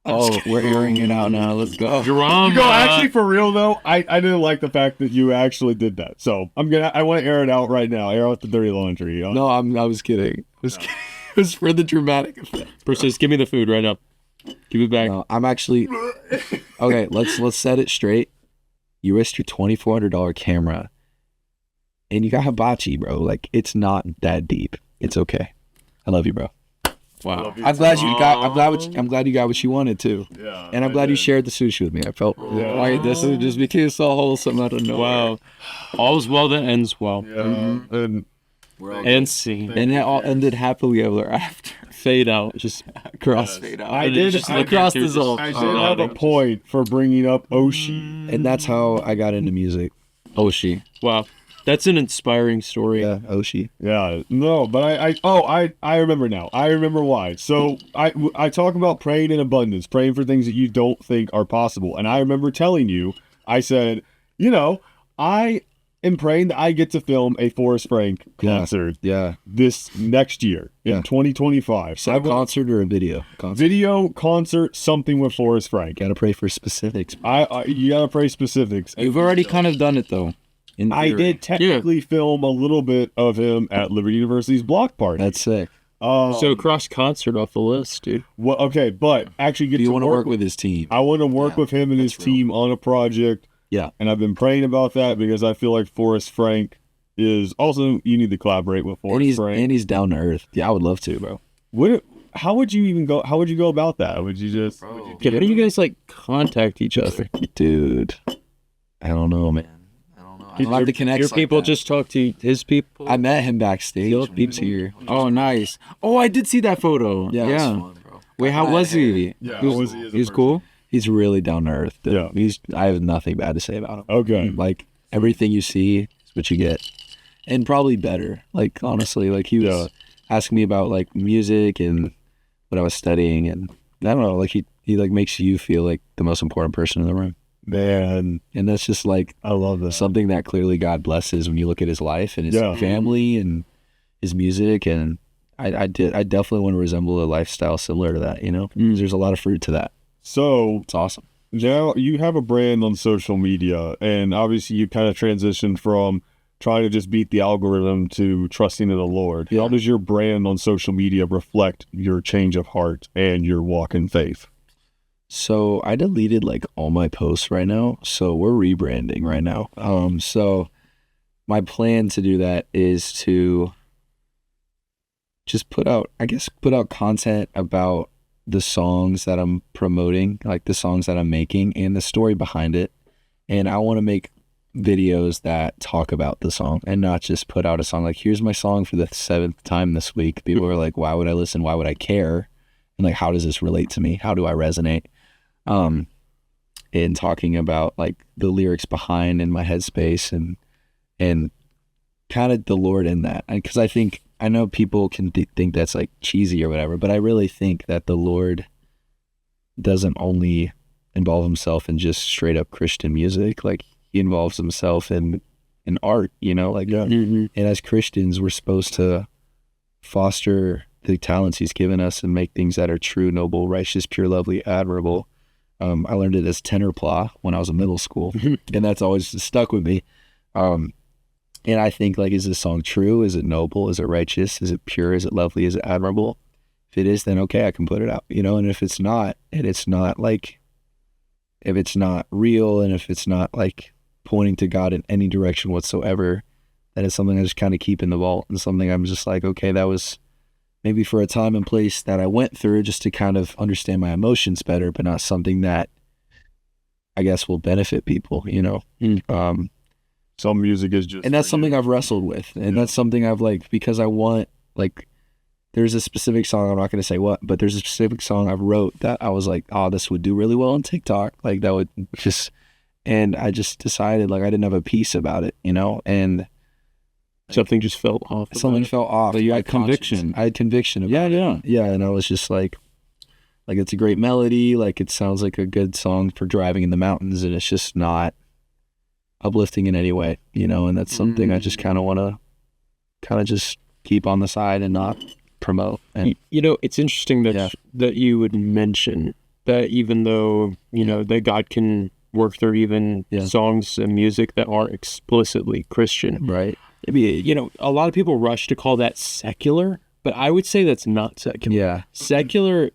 Oh, we're airing it out now. Let's go. Drama. No, actually, for real though, I didn't like the fact that you actually did that. So I want to air it out right now. Air out the dirty laundry. No, I was kidding. It was for the dramatic effect. Bruce says, give me the food right now. Give it back. No, I'm actually okay. Let's set it straight. You risked your $2,400 camera, and you got hibachi, bro. Like, it's not that deep. It's okay. I love you, bro. Wow. I'm glad you got what you wanted to. Yeah. And I'm glad you shared the sushi with me. I felt like this just became so wholesome out of nowhere. Wow. All's well that ends well. Yeah. And And scene. And it all ended happily ever after. Fade out. Just Cross fade out. I did. I crossed this off. I did have a point for bringing up Oshi. And that's how I got into music. Oshi. Wow. That's an inspiring story. Yeah, Oshi. Yeah, no, but I remember now. I remember why. So I talk about praying in abundance, praying for things that you don't think are possible. And I remember telling you, I said, I am praying that I get to film a Forrest Frank concert this next year in 2025. So a concert or a video? Video, concert, something with Forrest Frank. Gotta pray for specifics. You gotta pray specifics. You've already kind of done it though. I did technically film a little bit of him at Liberty University's block party. That's sick. So cross concert off the list, dude. Well, okay, but actually get Do you to want to work with his team? I want to work with him and his team on a project. Yeah. And I've been praying about that because I feel like Forrest Frank is also, you need to collaborate with Forrest Frank. And he's down to earth. Yeah, I would love to, bro. How would you go about that? Would you just... How do you guys contact each other? Dude, I don't know, man. I don't have to connect. Your people just talk to his people? I met him backstage when he was here. Oh, nice. Oh, I did see that photo. Yeah. Yeah. Fun, bro. Wait, how was he? Yeah, He was cool? He's really down to earth. Dude. Yeah. I have nothing bad to say about him. Okay. Like, everything you see is what you get. And probably better. Like, honestly, like, he was asking me about, like, music and what I was studying. And I don't know, like, he makes you feel like the most important person in the room. Man. And that's just, like, I love that. something that clearly God blesses when you look at his life and his family and his music. And I definitely want to resemble a lifestyle similar to that, There's a lot of fruit to that. So... It's awesome. Now you have a brand on social media, and obviously you kind of transitioned from trying to just beat the algorithm to trusting in the Lord. How does your brand on social media reflect your change of heart and your walk in faith? So I deleted all my posts right now. So we're rebranding right now. So my plan to do that is to just put out content about the songs that I'm promoting, like the songs that I'm making and the story behind it. And I want to make videos that talk about the song and not just put out a song like, here's my song for the 7th time this week. People are like, why would I listen? Why would I care? And how does this relate to me? How do I resonate? And talking about the lyrics behind in my headspace and kind of the Lord in that. Because I know people can think that's cheesy or whatever, but I really think that the Lord doesn't only involve himself in just straight up Christian music. He involves himself in art, And as Christians, we're supposed to foster the talents he's given us and make things that are true, noble, righteous, pure, lovely, admirable. I learned it as tenor pla when I was in middle school, and that's always stuck with me. And I think is this song true? Is it noble? Is it righteous? Is it pure? Is it lovely? Is it admirable? If it is, then okay, I can put it out, And if it's not, and it's not if it's not real, and if it's not pointing to God in any direction whatsoever, that is something I just kind of keep in the vault, and something I'm just okay, that was maybe for a time and place that I went through just to kind of understand my emotions better, but not something that I guess will benefit people, Some music is just... And that's something I've wrestled with. And that's something I've because I want, there's a specific song, I'm not going to say what, but there's a specific song I've wrote that I was this would do really well on TikTok. That would just, and I just decided I didn't have a peace about it, and something just felt off. Something felt off. But you had conviction. I had conviction about it. Yeah. And I was just it's a great melody. It sounds like a good song for driving in the mountains, and it's just not uplifting in any way, and that's something I just kind of want to just keep on the side and not promote. And it's interesting that you would mention that, even though that God can work through even songs and music that are explicitly Christian, right? Maybe a lot of people rush to call that secular, but I would say that's not secular. Yeah, secular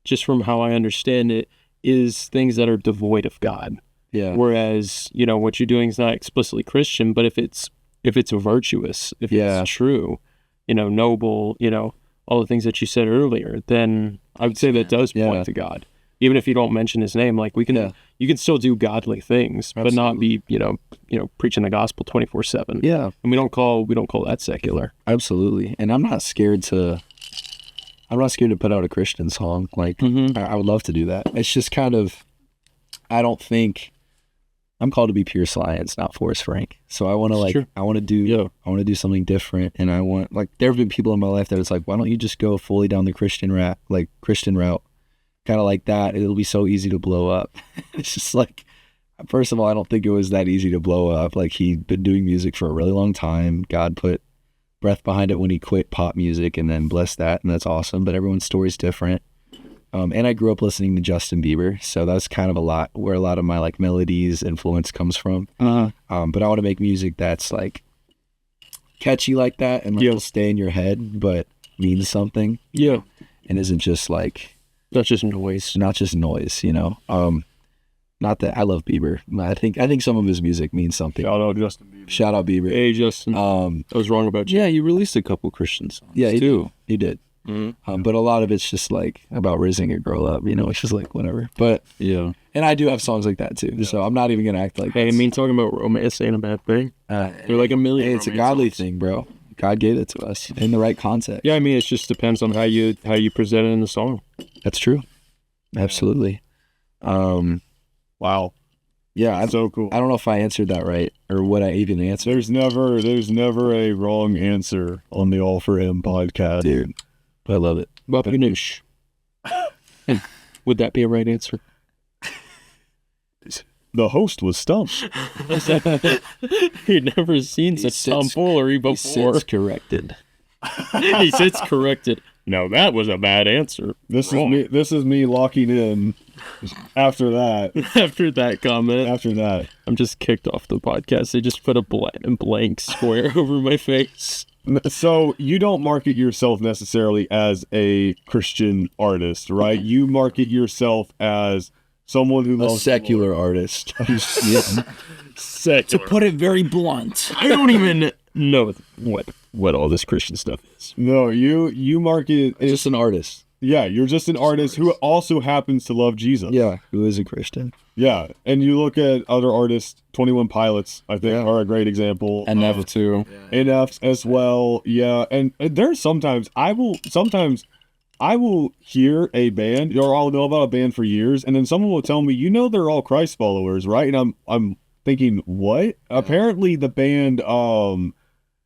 just from how I understand it, is things that are devoid of God. Yeah. Whereas, what you're doing is not explicitly Christian, but if it's virtuous, if it's true, noble, all the things that you said earlier, then I would say that does point to God. Even if you don't mention his name, like you can still do godly things, but not be, preaching the gospel 24/7. Yeah. And we don't call that secular. Absolutely. And I'm not scared to put out a Christian song. Like, I would love to do that. It's just kind of, I don't think I'm called to be Pierce Lyons, not Forrest Frank. So I want to I want to do something different. And I want, there have been people in my life that it's like, why don't you just go fully down the Christian route, kind of like that. It'll be so easy to blow up. It's just like, first of all, I don't think it was that easy to blow up. Like, he'd been doing music for a really long time. God put breath behind it when he quit pop music, and then blessed that, and that's awesome. But everyone's story's different. And I grew up listening to Justin Bieber, so that's kind of where a lot of my melodies influence comes from. But I want to make music that's catchy like that, and will stay in your head, but means something. Yeah, and isn't just not just noise. Not just noise, Not that I love Bieber. I think some of his music means something. Shout out Justin Bieber. Shout out Bieber. Hey Justin. I was wrong about you. Yeah, you released a couple Christian songs. Yeah, he too. He did. Mm-hmm. But a lot of it's just about raising a girl up. It's just whatever. But yeah, and I do have songs like that too. Yeah. So I'm not even gonna act like. Hey, I mean, talking about romance ain't a bad thing. They're like a million. Hey, it's a godly thing, bro. God gave it to us in the right context. Yeah, I mean, it just depends on how you present it in the song. That's true. Absolutely. Wow. Yeah, so cool. I don't know if I answered that right or what I even answered. There's never a wrong answer on the All for Him podcast, dude. But I love it. Bapanoosh. Would that be a right answer? The host was stumped. He'd never seen such tomfoolery before. He sits corrected. He sits corrected. No, that was a bad answer. This is me locking in. After that comment, I'm just kicked off the podcast. They just put a blank square over my face. So you don't market yourself necessarily as a Christian artist, right? You market yourself as someone who loves a secular artist. Secular. To put it very blunt, I don't even know what all this Christian stuff is. No, you market just an artist. Yeah, you're just an artist who also happens to love Jesus. Yeah, who is a Christian. Yeah, and you look at other artists, 21 Pilots, I think, are a great example. NF too. NFs as well, yeah. And there's sometimes I will hear a band, or I'll know about a band for years, and then someone will tell me, they're all Christ followers, right? And I'm thinking, what? Yeah. Apparently the band,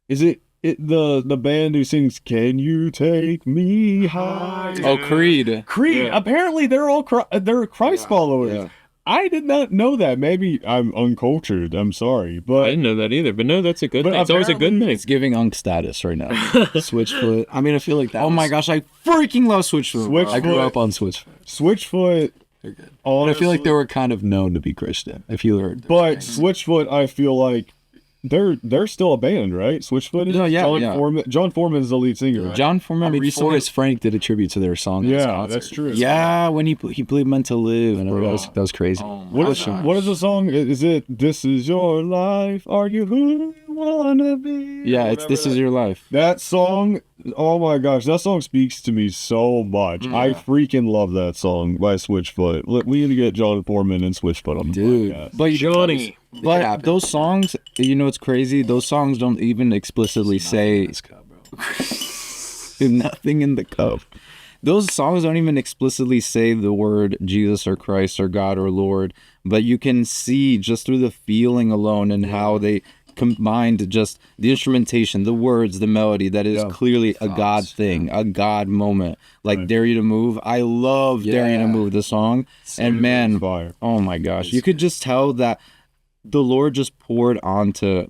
is it the band who sings "Can You Take Me High"? Oh, Creed. Creed. Yeah. Apparently, they're Christ followers. Yeah. I did not know that. Maybe I'm uncultured. I'm sorry, but I didn't know that either. But no, that's a good thing. It's always a good thing. It's giving unk status right now. Switchfoot. I mean, I feel like that. Oh my gosh, I freaking love Switchfoot. I grew up on Switchfoot. Switchfoot. They're good. Honestly, I feel like they were kind of known to be Christian. If you heard. But Switchfoot, I feel like. They're still a band, right? Switchfoot is? No, yeah, John Foreman is the lead singer. Right? John Foreman recently... Forrest Frank did a tribute to their song. Yeah, that's true. Yeah, when he played Meant to Live. And that was crazy. Oh what is the song? Is it "This Is Your Life"? Are you who you wanna be? Yeah, it's "This Is Your Life." That song, oh my gosh, that song speaks to me so much. I freaking love that song by Switchfoot. We need to get John Foreman and Switchfoot on the podcast. But Johnny. But those songs, it's crazy. Those songs don't even explicitly say nothing in the cup. Those songs don't even explicitly say the word Jesus or Christ or God or Lord, but you can see just through the feeling alone and how they combined just the instrumentation, the words, the melody, that is clearly a God thing, a God moment. Like Dare You to Move. I love Dare You to Move, the song. And man, oh my gosh, you could just tell that the Lord just poured onto,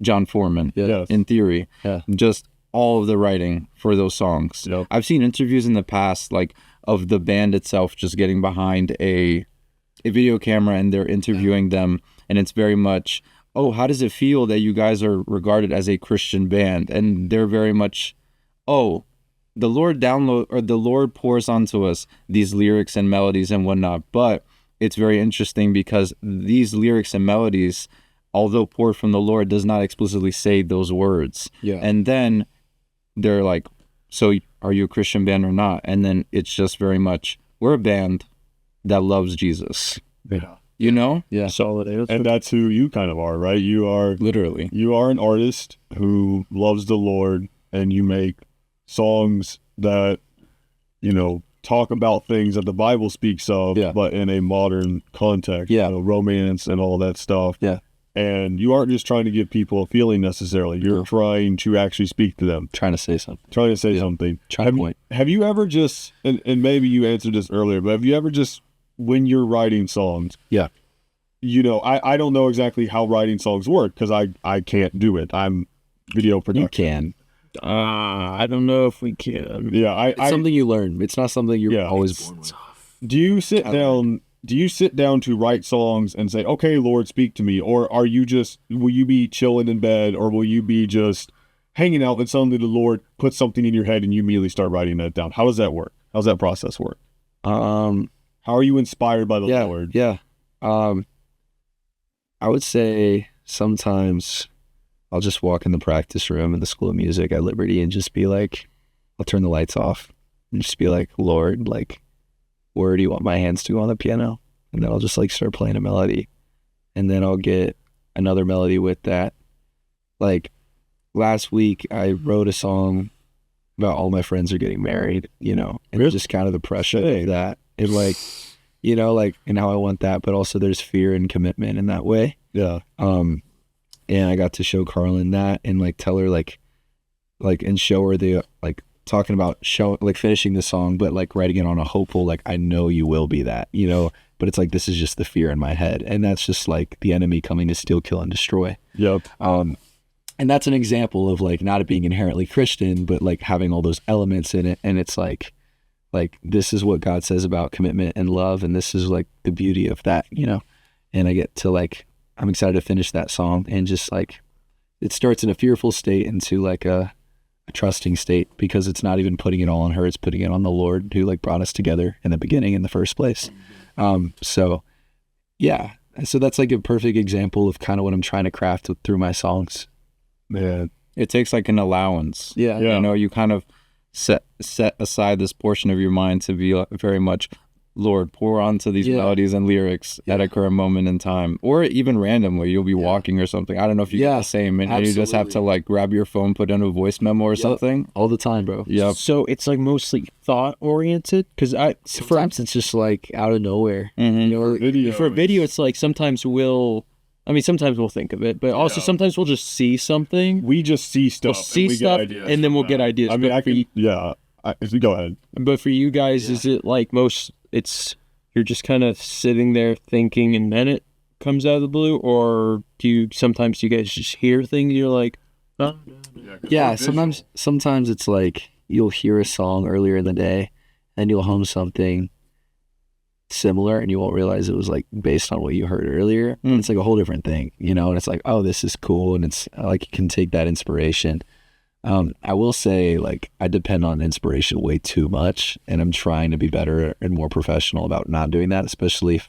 John Foreman, in theory, just all of the writing for those songs. Yep. I've seen interviews in the past, of the band itself just getting behind a video camera and they're interviewing them, and it's very much, how does it feel that you guys are regarded as a Christian band? And they're very much, the Lord pours onto us these lyrics and melodies and whatnot, but it's very interesting because these lyrics and melodies, although poured from the Lord, does not explicitly say those words. Yeah. And then they're like, so are you a Christian band or not? And then it's just very much, we're a band that loves Jesus. Yeah. You know? Yeah. Solid answer. And that's who you kind of are, right? You are Literally. an artist who loves the Lord, and you make songs that, talk about things that the Bible speaks of, Yeah. but in a modern context. Yeah. Romance and all that stuff. Yeah. And you aren't just trying to give people a feeling necessarily. You're No. trying to actually speak to them, Trying to say something. trying to say Yeah. something. Trying to point. Have you ever just, and maybe you answered this earlier, but have you ever just, when you're writing songs, Yeah. I don't know exactly how writing songs work because I can't do it. I'm video You production. can. I don't know if we can. Yeah, It's something you learn. It's not something you're Yeah. always born with. do you sit down? Do you sit down to write songs and say, "Okay, Lord, speak to me," or will you be chilling in bed, or will you be just hanging out and suddenly the Lord puts something in your head and you immediately start writing that down? How does that work? How does that process work? How are you inspired by the Yeah. Lord? Yeah. I would say sometimes I'll just walk in the practice room in the School of Music at Liberty and just be like, I'll turn the lights off and just be like, Lord, like, where do you want my hands to go on the piano? And then I'll just like start playing a melody. And then I'll get another melody with that. Like last week, I wrote a song about all my friends are getting married, and Really? just kind of the pressure of that. And like, and how I want that, but also there's fear and commitment in that way. Yeah. And I got to show Carlin that and like tell her like and show her the like talking about finishing the song, but like writing it on a hopeful, like, I know you will be that, but it's like, this is just the fear in my head. And that's just like the enemy coming to steal, kill, and destroy. Yep. And that's an example of like not it being inherently Christian, but like having all those elements in it. And it's like this is what God says about commitment and love, and this is like the beauty of that, and I get to like, I'm excited to finish that song, and just like it starts in a fearful state into like a trusting state, because it's not even putting it all on her, it's putting it on the Lord who like brought us together in the beginning in the first place. So that's like a perfect example of kind of what I'm trying to craft through my songs. Man. It takes like an allowance. Yeah. You kind of set aside this portion of your mind to be very much, Lord, pour onto these melodies and lyrics at a current moment in time, or even randomly. You'll be walking or something. I don't know if you get the same, and you just have to like grab your phone, put in a voice memo or something. All the time, bro. Yep. So it's like mostly thought oriented, because Sometimes it's just like out of nowhere. Mm-hmm. for a video, it's like sometimes we'll think of it, but also sometimes we'll just see something. We just see stuff. We'll see and we stuff, get ideas and then from we'll that. get ideas. I mean, But go ahead. But for you guys, is it like you're just kind of sitting there thinking and then it comes out of the blue, or do you guys just hear things you're like, oh? Yeah, sometimes it's like you'll hear a song earlier in the day and you'll hum something similar and you won't realize it was like based on what you heard earlier. It's like a whole different thing, and it's like, oh, this is cool, and it's like you can take that inspiration. I will say, like, I depend on inspiration way too much, and I'm trying to be better and more professional about not doing that, especially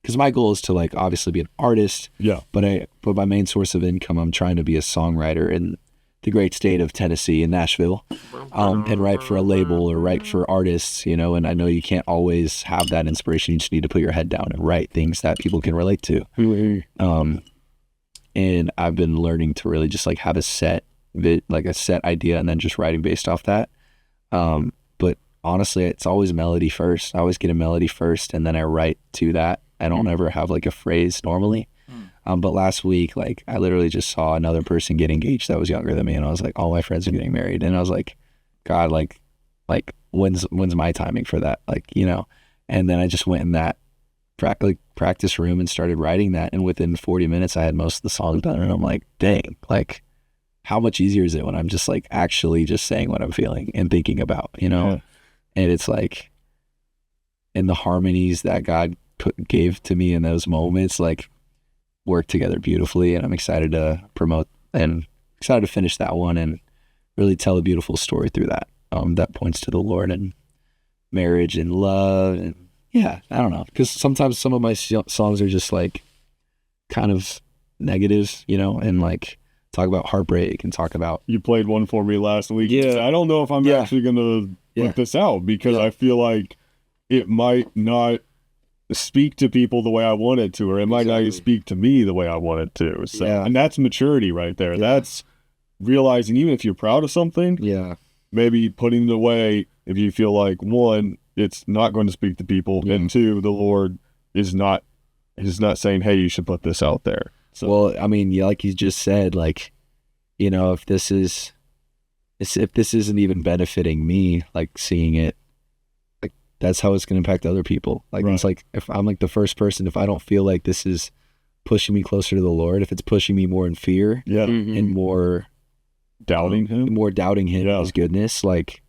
because my goal is to like obviously be an artist. Yeah. But my main source of income, I'm trying to be a songwriter in the great state of Tennessee in Nashville, and write for a label or write for artists, and I know you can't always have that inspiration. You just need to put your head down and write things that people can relate to. And I've been learning to really just like have a set idea and then just writing based off that. But honestly, it's always melody first. I always get a melody first and then I write to that. I don't ever have like a phrase normally. But last week, like, I literally just saw another person get engaged that was younger than me, and I was like, all my friends are getting married, and I was like, God, like when's my timing for that, like, and then I just went in that practice room and started writing that, and within 40 minutes I had most of the songs done, and I'm like, dang, like, how much easier is it when I'm just like actually just saying what I'm feeling and thinking about, and it's like, and the harmonies that God gave to me in those moments, like, work together beautifully, and I'm excited to promote and excited to finish that one and really tell a beautiful story through that. that points to the Lord and marriage and love. And yeah, I don't know. Because sometimes some of my songs are just like kind of negatives, you know, and like talk about heartbreak and talk about. You played one for me last week. Yeah. I don't know if I'm actually going to put this out because I feel like it might not speak to people the way I want it to, or it might not speak to me the way I want it to. So, and that's maturity right there. That's realizing even if you're proud of something, maybe putting it away if you feel like, one, it's not going to speak to people, and two, the Lord is not saying, hey, you should put this out there. So, well, I mean, like you just said, like, you know, if this isn't even benefiting me, like seeing it, like that's how it's going to impact other people. Like it's like if I'm like the first person, if I don't feel like this is pushing me closer to the Lord, if it's pushing me more in fear, and more doubting him, his goodness, like,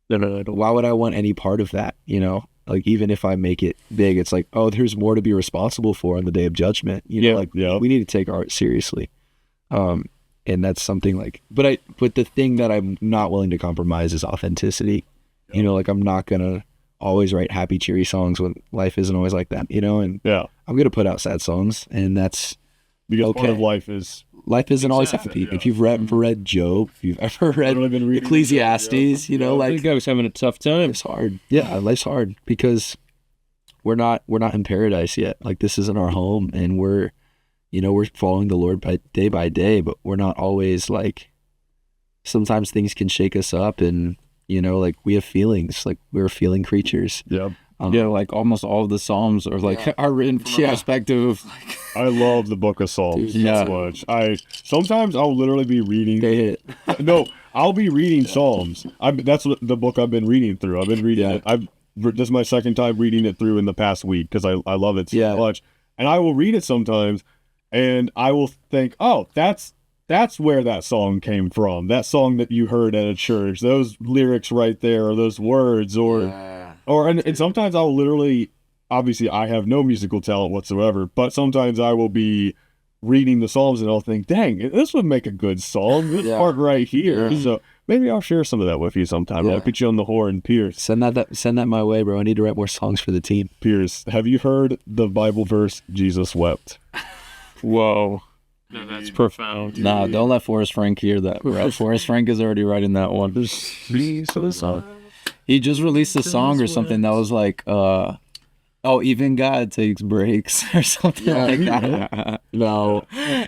why would I want any part of that? You know, like even if I make it big, it's like, oh, there's more to be responsible for on the day of judgment. You know, like we need to take art seriously. And that's something like, but the thing that I'm not willing to compromise is authenticity. You know, like I'm not gonna always write happy, cheery songs when life isn't always like that. You know, and I'm gonna put out sad songs, and that's because part of life isn't always happy. If you've ever read Job, if you've ever read Ecclesiastes, you know, like the guy was having a tough time. It's hard. Yeah, life's hard because we're not in paradise yet. Like this isn't our home, and we're following the Lord by day, but we're not always like. Sometimes things can shake us up, and you know, like we have feelings. Like we're feeling creatures. Yeah. Like almost all of the Psalms are like are written from a perspective of like. I love the Book of Psalms so much. Sometimes I'll literally be reading. I'll be reading Psalms. That's the book I've been reading through. I've been reading it. This is my second time reading it through in the past week because I love it so much. And I will read it sometimes, and I will think, oh, that's where that song came from. That song that you heard at a church. Those lyrics right there, or those words, and sometimes I'll literally, obviously I have no musical talent whatsoever, but sometimes I will be reading the Psalms and I'll think, dang, this would make a good song. This part right here. So maybe I'll share some of that with you sometime. I'll put you on the horn, Pierce. Send that my way, bro. I need to write more songs for the team. Pierce, have you heard the Bible verse, Jesus wept? Whoa. No, that's profound. Nah, don't let Forrest Frank hear that. Forrest Frank is already writing that one. He just released a song or something that was like, even God takes breaks or something like that. No.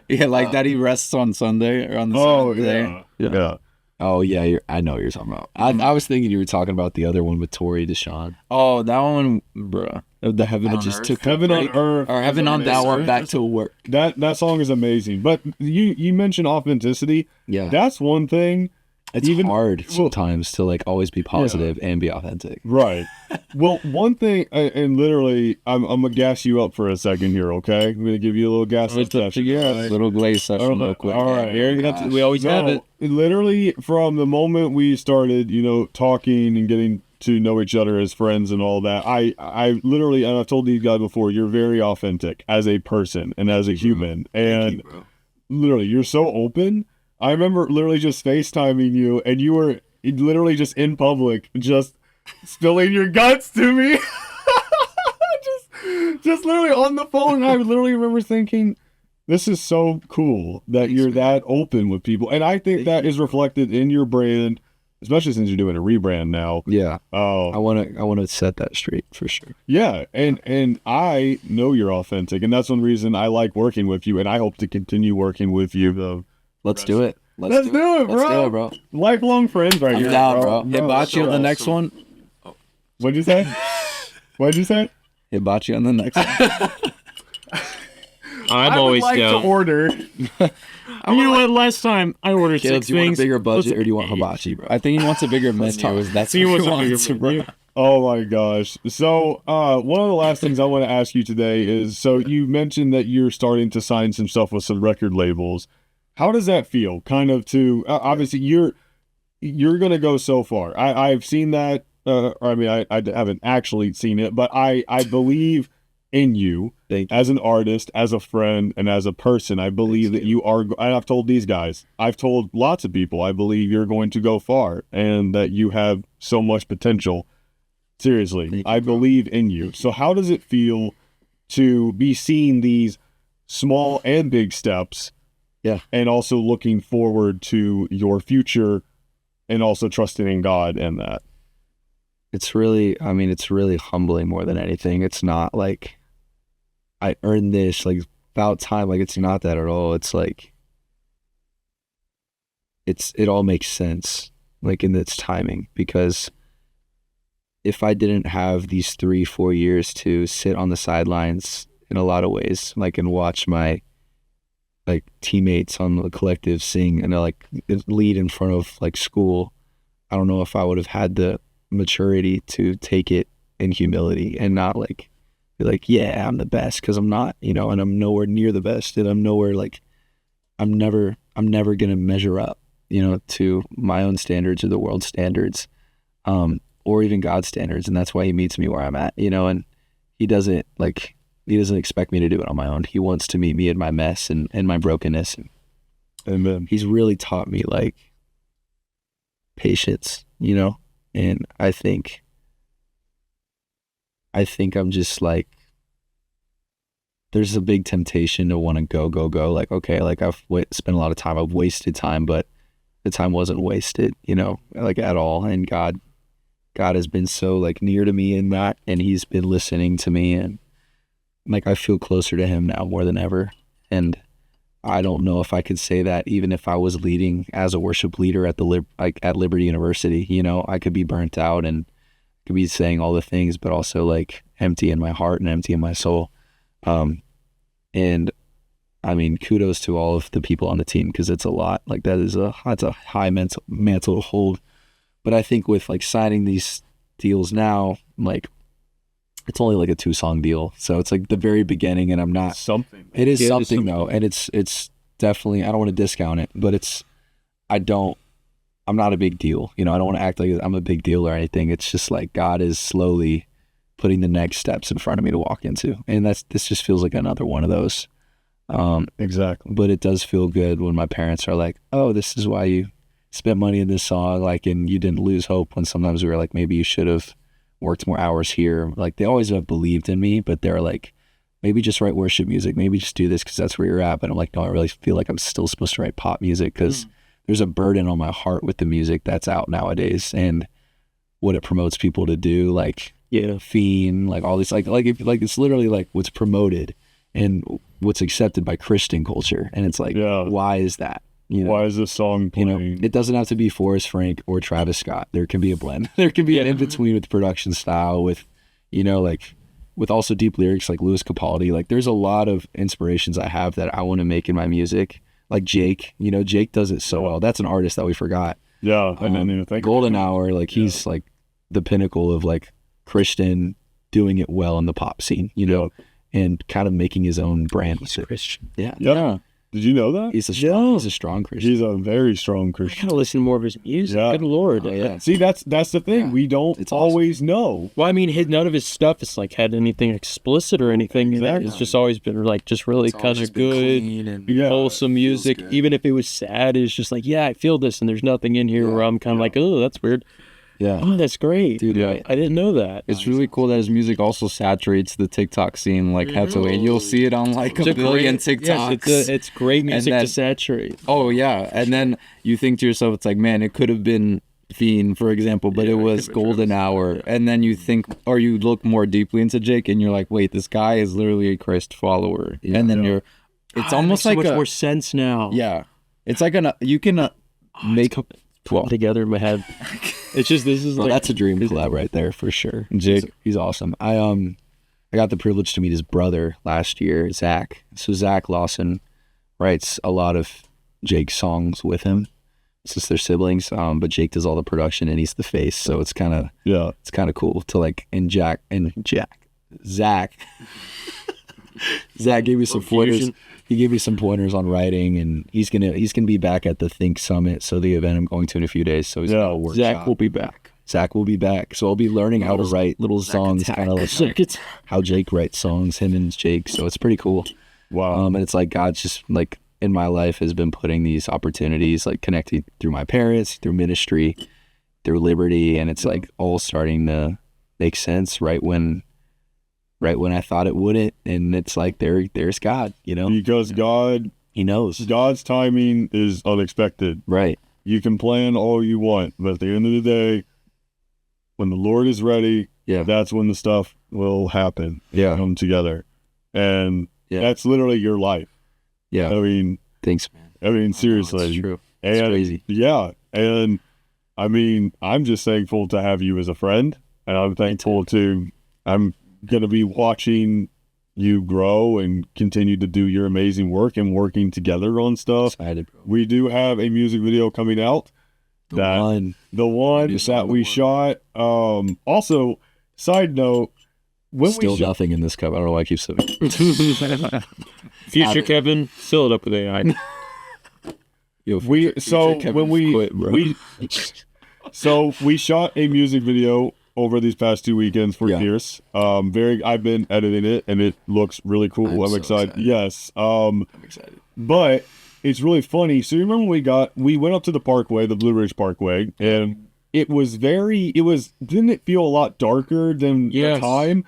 Like that he rests on Sunday or on the Sunday. Yeah. Oh, yeah, I know what you're talking about. I was thinking you were talking about the other one with Tori Deshawn. Oh, that one, bruh. The Heaven on Earth. Took Heaven on Earth. Or Heaven on that one Earth. back to work. That song is amazing. But you mentioned authenticity. Yeah. That's one thing. It's hard sometimes to like always be positive and be authentic. Right. Well, one thing, and literally, I'm gonna gas you up for a second here, okay? I'm gonna give you a little gas up session. Little glaze session real quick. All right. We always have it. Literally, from the moment we started, talking and getting to know each other as friends and all that, I literally, and I've told these guys before, you're very authentic as a person and as a human, and literally, you're so open. I remember literally just FaceTiming you, and you were literally just in public, just spilling your guts to me. just literally on the phone. I literally remember thinking, this is so cool that you're that open with people. And I think that is reflected in your brand, especially since you're doing a rebrand now. Yeah. I want to set that straight for sure. Yeah. And I know you're authentic, and that's one reason I like working with you, and I hope to continue working with you. Let's do it. Let's do it, bro. Lifelong friends right here. I'm down, bro. Hibachi on the next one. What'd you say? Hibachi on the next one. I'm always like down. to order. You know what? Last time I ordered Caleb, 6 do you want things. a bigger budget or do you want hibachi, bro? I think he wants a bigger menu. That's He what wants he a bigger wants, menu. bro. Oh my gosh. So one of the last things I want to ask you today is, so you mentioned that you're starting to sign some stuff with some record labels. How does that feel? Kind of to obviously you're going to go so far. I've seen that. I haven't actually seen it, but I believe in you as an artist, as a friend, and as a person. I believe that you are, and I've told these guys, I've told lots of people, I believe you're going to go far and that you have so much potential. Seriously, I believe in you. So how does it feel to be seeing these small and big steps? Yeah. And also looking forward to your future and also trusting in God and that. It's really humbling more than anything. It's not like I earned this, like, about time. Like, it's not that at all. It's like, it all makes sense, like, in its timing, because if I didn't have these 3-4 years to sit on the sidelines in a lot of ways, like, and watch my, like, teammates on the collective sing and like lead in front of, like, school, I don't know if I would have had the maturity to take it in humility and not, like, be like, yeah, I'm the best, because I'm not, and I'm nowhere near the best, and I'm nowhere, like, I'm never gonna measure up, to my own standards or the world's standards, or even God's standards. And that's why he meets me where I'm at, and he doesn't expect me to do it on my own. He wants to meet me in my mess and my brokenness. Amen. He's really taught me, like, patience, and I think I'm just, like, there's a big temptation to want to go. Like, okay, like, I've spent a lot of time. I've wasted time, but the time wasn't wasted, like, at all. And God has been so, like, near to me in that, and he's been listening to me, and, like, I feel closer to him now more than ever. And I don't know if I could say that even if I was leading as a worship leader at at Liberty University. I could be burnt out and could be saying all the things, but also, like, empty in my heart and empty in my soul. And I mean, kudos to all of the people on the team, because it's a lot. Like, that's a high mantle to hold. But I think with, like, signing these deals now, like, it's only like a 2-song deal, so it's like the very beginning, and I'm not something. It is something though, and it's definitely, I don't want to discount it, but I'm not a big deal. I don't want to act like I'm a big deal or anything. It's just like God is slowly putting the next steps in front of me to walk into, and this just feels like another one of those. Exactly. But it does feel good when my parents are like, "Oh, this is why you spent money in this song," like, and you didn't lose hope when sometimes we were like, maybe you should have worked more hours here. Like, they always have believed in me, but they're like, maybe just write worship music, maybe just do this because that's where you're at. But I'm like, no, I really feel like I'm still supposed to write pop music, because there's a burden on my heart with the music that's out nowadays and what it promotes people to do, like, fiend, like, all these, like it's literally like what's promoted and what's accepted by Christian culture, and it's like, why is that? Why is this song playing? It doesn't have to be Forrest Frank or Travis Scott. There can be a blend. There can be an in-between with production style, with, like, with also deep lyrics like Louis Capaldi. Like, there's a lot of inspirations I have that I want to make in my music. Like Jake, Jake does it so well. That's an artist that we forgot. Yeah, I didn't even think. Golden Hour, like, he's like the pinnacle of, like, Christian doing it well in the pop scene, and kind of making his own brand. He's Christian. Yeah. Did you know that? He's a strong Christian. He's a very strong I Christian. gotta listen to more of his music. Yeah. Good Lord. Yeah. See, that's the thing. Yeah. We don't always know. Well, I mean, none of his stuff has, like, had anything explicit or anything. Exactly. It's just always been, like, just really kind of good, wholesome music. Even if it was sad, it's just like, yeah, I feel this, and there's nothing in here where I'm kind of like, oh, that's weird. Yeah. Oh, that's great. Dude, I didn't know that. It's really cool that his music also saturates the TikTok scene, like, heavily. And you'll see it on, like, a billion TikToks. Yes, it's great music to saturate. Oh, yeah. And then you think to yourself, it's like, man, it could have been Fiend, for example, but it was Golden Hour. And then you think, or you look more deeply into Jake, and you're like, wait, this guy is literally a Christ follower. Yeah. And then it's almost it like makes so much more sense now. Yeah. It's like you can make together in my head. It's just, this is like, that's a dream collab right there for sure. Jake, he's awesome. I got the privilege to meet his brother last year, Zach. So Zach Lawson writes a lot of Jake's songs with him, since they're siblings. But Jake does all the production and he's the face. So it's kind of cool to, like, Zach gave me some pointers. He gave me some pointers on writing, and he's gonna be back at the Think Summit, so the event I'm going to in a few days. So he's gonna workshop. Zach will be back. Zach will be back. So I'll be learning how to write little songs, kind of like how Jake writes songs, him and Jake. So it's pretty cool. Wow. And it's like God's just like in my life has been putting these opportunities, like connecting through my parents, through ministry, through Liberty, and it's like all starting to make sense right when I thought it wouldn't. And it's like there's God, you know, Because God, He knows. God's timing is unexpected. Right. You can plan all you want, but at the end of the day, when the Lord is ready, Yeah. that's when the stuff will happen, Yeah. come together. And Yeah. that's literally your life. Yeah. I mean, Thanks, man. It's seriously. true. It's And crazy. yeah. And I mean, I'm just thankful to have you as a friend. And I'm thankful I'm going to be watching you grow and continue to do your amazing work and working together on stuff. Excited, bro. We do have a music video coming out. The one. The one that we shot. Also, side note, when Still we shot, nothing in this cup. I don't know why I keep sipping. Future Kevin, fill it up with AI. Yo, we so Kevin when we quit, bro. we shot a music video over these past 2 weekends for Yeah. Pierce. I've been editing it and it looks really cool. I'm I'm so excited. excited. Yes. I'm excited. But it's really funny. So you remember we went up to the Parkway, the Blue Ridge Parkway, and didn't it feel a lot darker than the Yes. time?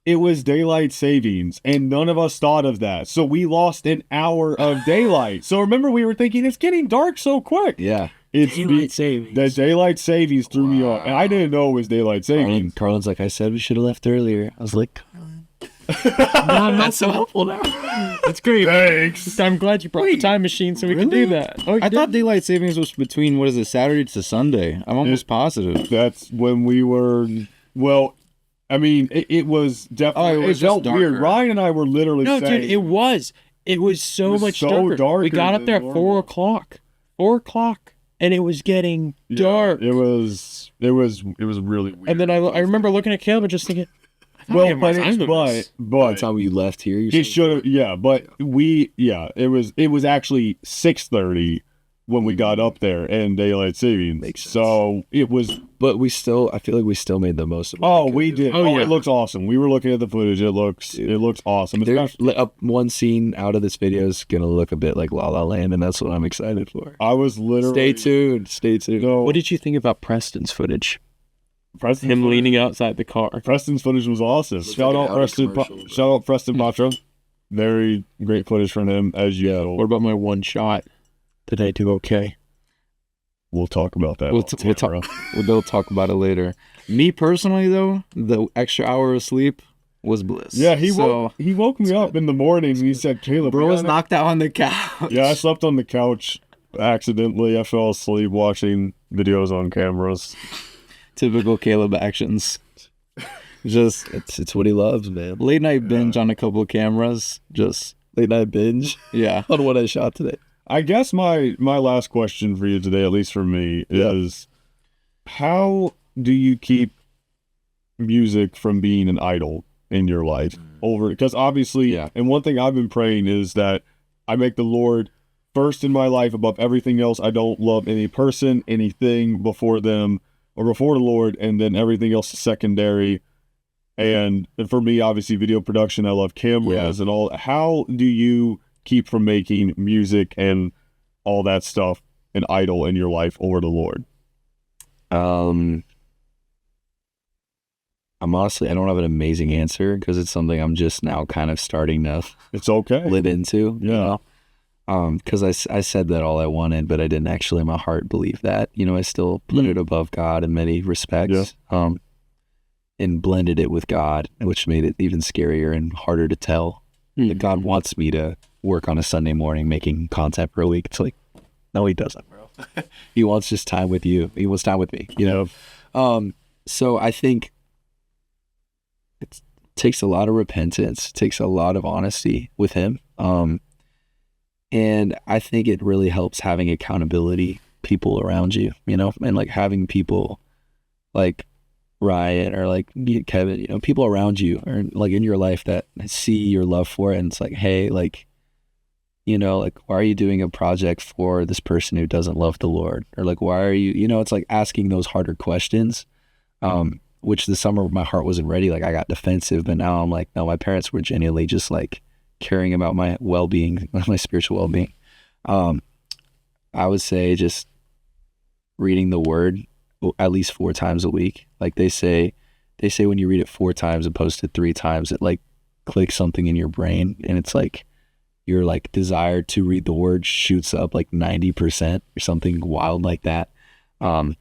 It was daylight savings, and none of us thought of that. So we lost an hour of daylight. So remember, we were thinking it's getting dark so quick. Yeah. It's Daylight savings. The daylight savings threw me off, and I didn't know it was daylight savings. Carlin's like, I said we should have left earlier. I was like, That's so helpful now. That's great. Thanks. I'm glad you brought the time machine so we could do that. Oh, I thought daylight savings was between, what is it, Saturday to Sunday. I'm almost positive. That's when we were. Well, I mean, it was definitely. Oh, it was it felt just weird. darker. Ryan and I were literally No, saying, dude, it was so was much so darker. darker We got up there than at normal. 4:00. 4:00, and it was getting dark. It was really weird. And then I remember looking at Caleb and just thinking, well, but by the time you left here, you it should have. Yeah, but it was actually 6:30 when we got up there and daylight savings. Makes sense. So it was. But I feel like we still made the most of it. Oh, we did. Oh, yeah. It looks awesome. We were looking at the footage. It looks awesome. One scene out of this video is gonna look a bit like La La Land, and that's what I'm excited for. I was literally. Stay tuned. Stay tuned. So, what did you think about Preston's footage? Preston's Him footage- leaning outside the car. Preston's footage was awesome. Shout like out an Preston. Audi commercial. Shout out Preston Batra. Very great footage from him, as usual. What about my one shot? Did I do okay? We'll talk about that. We'll on camera. They'll talk about it later. Me personally, though, the extra hour of sleep was bliss. Yeah, he so, woke me up in the morning and he said, "Caleb, Bro we was gotta-" knocked out on the couch. Yeah, I slept on the couch accidentally. I fell asleep watching videos on cameras. Typical Caleb actions. Just It's what he loves, man. late night binge on a couple of cameras. Just, Late night binge yeah. on what I shot today. I guess my last question for you today, at least for me, is how do you keep music from being an idol in your life? Because obviously, Yeah. and one thing I've been praying is that I make the Lord first in my life above everything else. I don't love any person, anything before them or before the Lord, and then everything else is secondary. And for me, obviously, video production, I love cameras and all. How do you keep from making music and all that stuff an idol in your life over the Lord? I'm honestly, I don't have an amazing answer because it's something I'm just now kind of starting to It's okay. live into. Yeah. Because I said that all I wanted, but I didn't actually in my heart believe that. You know, I still put it above God in many respects. And blended it with God, which made it even scarier and harder to tell that God wants me to work on a Sunday morning making content for a week. It's like, no, he doesn't, bro. He wants just time with you. He wants time with me, you know? So I think it takes a lot of repentance, takes a lot of honesty with him. And I think it really helps having accountability people around you, you know, and like having people like Ryan or like Kevin, you know, people around you or like in your life that see your love for it. And it's like, hey, like, you know, like, why are you doing a project for this person who doesn't love the Lord? Or like, why are you, you know, it's like asking those harder questions. Which the summer my heart wasn't ready. Like I got defensive, but now I'm like, no, my parents were genuinely just like caring about my well-being, my spiritual well-being. I would say just reading the word at least 4 times a week. Like they say when you read it 4 times opposed to 3 times, it like clicks something in your brain, and it's like your like desire to read the word shoots up like 90% or something wild like that. So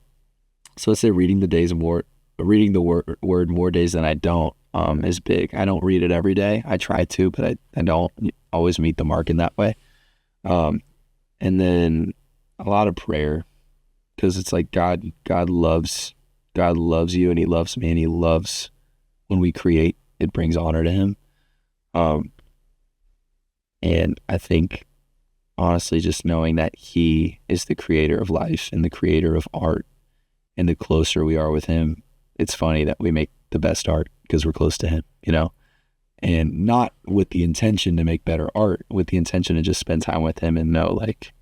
let's say reading the word more days than I don't is big. I don't read it every day. I try to, but I don't always meet the mark in that way. And then a lot of prayer, because it's like God loves you, and he loves me, and he loves when we create, it brings honor to him. And I think honestly, just knowing that he is the creator of life and the creator of art, and the closer we are with him, it's funny that we make the best art because we're close to him, you know, and not with the intention to make better art, with the intention to just spend time with him and know like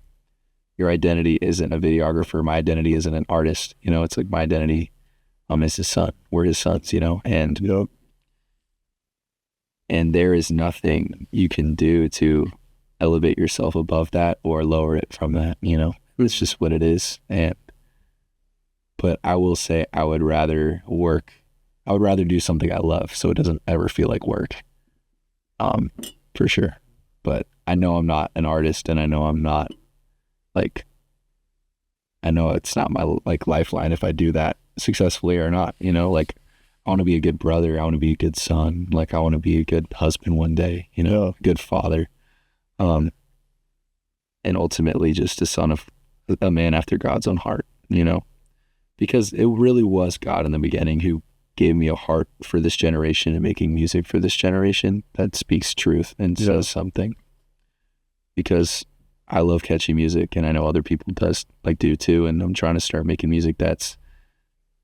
your identity isn't a videographer. My identity isn't an artist. You know, it's like my identity is his son. We're his sons, you know, and there is nothing you can do to elevate yourself above that or lower it from that, you know. It's just what it is. But I will say I would rather do something I love so it doesn't ever feel like work. For sure. But I know I'm not an artist, and I know I'm not like, I know it's not my like lifeline if I do that successfully or not, you know, like I want to be a good brother. I want to be a good son. Like I want to be a good husband one day, you know, good father. And ultimately just a son of a man after God's own heart, you know, because it really was God in the beginning who gave me a heart for this generation and making music for this generation that speaks truth and says something. Because I love catchy music, and I know other people do too, and I'm trying to start making music that's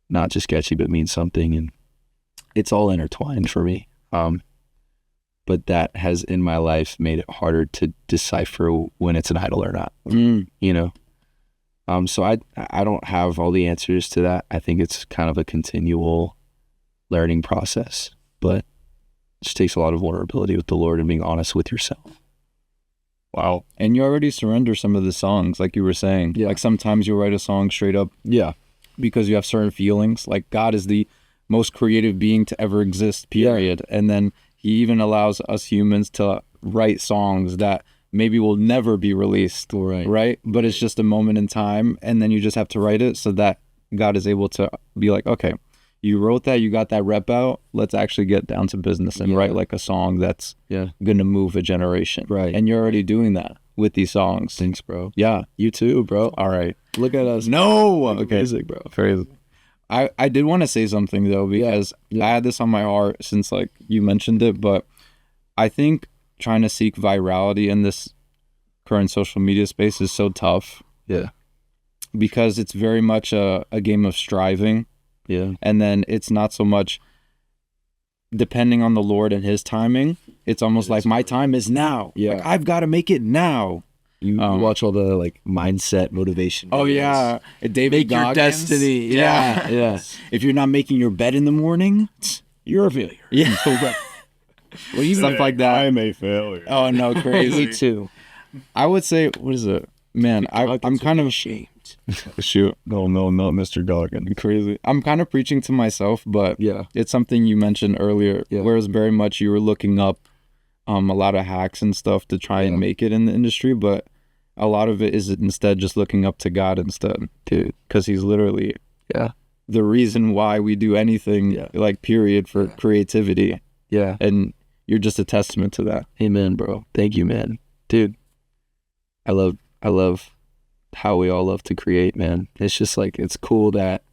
not just catchy but means something, and it's all intertwined for me. But that has in my life made it harder to decipher when it's an idol or not. You know. So I don't have all the answers to that. I think it's kind of a continual learning process, but it just takes a lot of vulnerability with the Lord and being honest with yourself. Wow. And you already surrender some of the songs, like you were saying. Yeah. Like sometimes you'll write a song straight up. Yeah. Because you have certain feelings. Like God is the most creative being to ever exist, period. Yeah. And then he even allows us humans to write songs that maybe will never be released. Right? But it's just a moment in time. And then you just have to write it so that God is able to be like, okay, you wrote that, you got that rep out, let's actually get down to business and write like a song that's gonna move a generation. Right. And you're already doing that with these songs. Thanks, bro. Yeah, you too, bro. All right. Look at us. No! Okay. Music, bro. Very. I did want to say something though, because I had this on my heart since like you mentioned it, but I think trying to seek virality in this current social media space is so tough. Yeah. Because it's very much a game of striving. Yeah. And then it's not so much depending on the Lord and his timing. It's almost like my time is now. Yeah. Like, I've got to make it now. You watch all the like mindset motivation videos. Oh yeah. David Make Goggins. your destiny. Yeah. Yeah. If you're not making your bed in the morning, you're a failure. Yeah. Well, you stuff like that. I'm a failure. Oh no, crazy. Me too. I would say, what is it? Man, I'm kind of ashamed. Shoot. No, not Mr. Goggins. Crazy. I'm kind of preaching to myself, but it's something you mentioned earlier, whereas very much you were looking up a lot of hacks and stuff to try and make it in the industry, but a lot of it is instead just looking up to God instead, dude, because he's literally the reason why we do anything, like period, for creativity. Yeah. And you're just a testament to that. Amen, bro. Thank you, man. Dude, I love how we all love to create, man. It's just like, it's cool that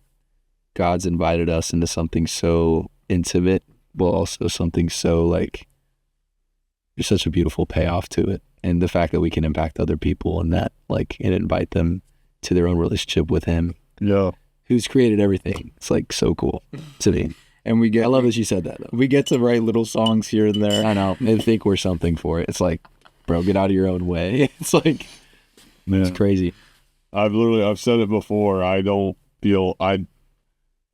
God's invited us into something so intimate, but also something so like, there's such a beautiful payoff to it. And the fact that we can impact other people and that like, and invite them to their own relationship with him. Yeah. Who's created everything. It's like so cool to me. And I love that you said that though. We get to write little songs here and there. I know. They think we're something for it. It's like, bro, get out of your own way. It's like, man, it's crazy. I've said it before. I don't feel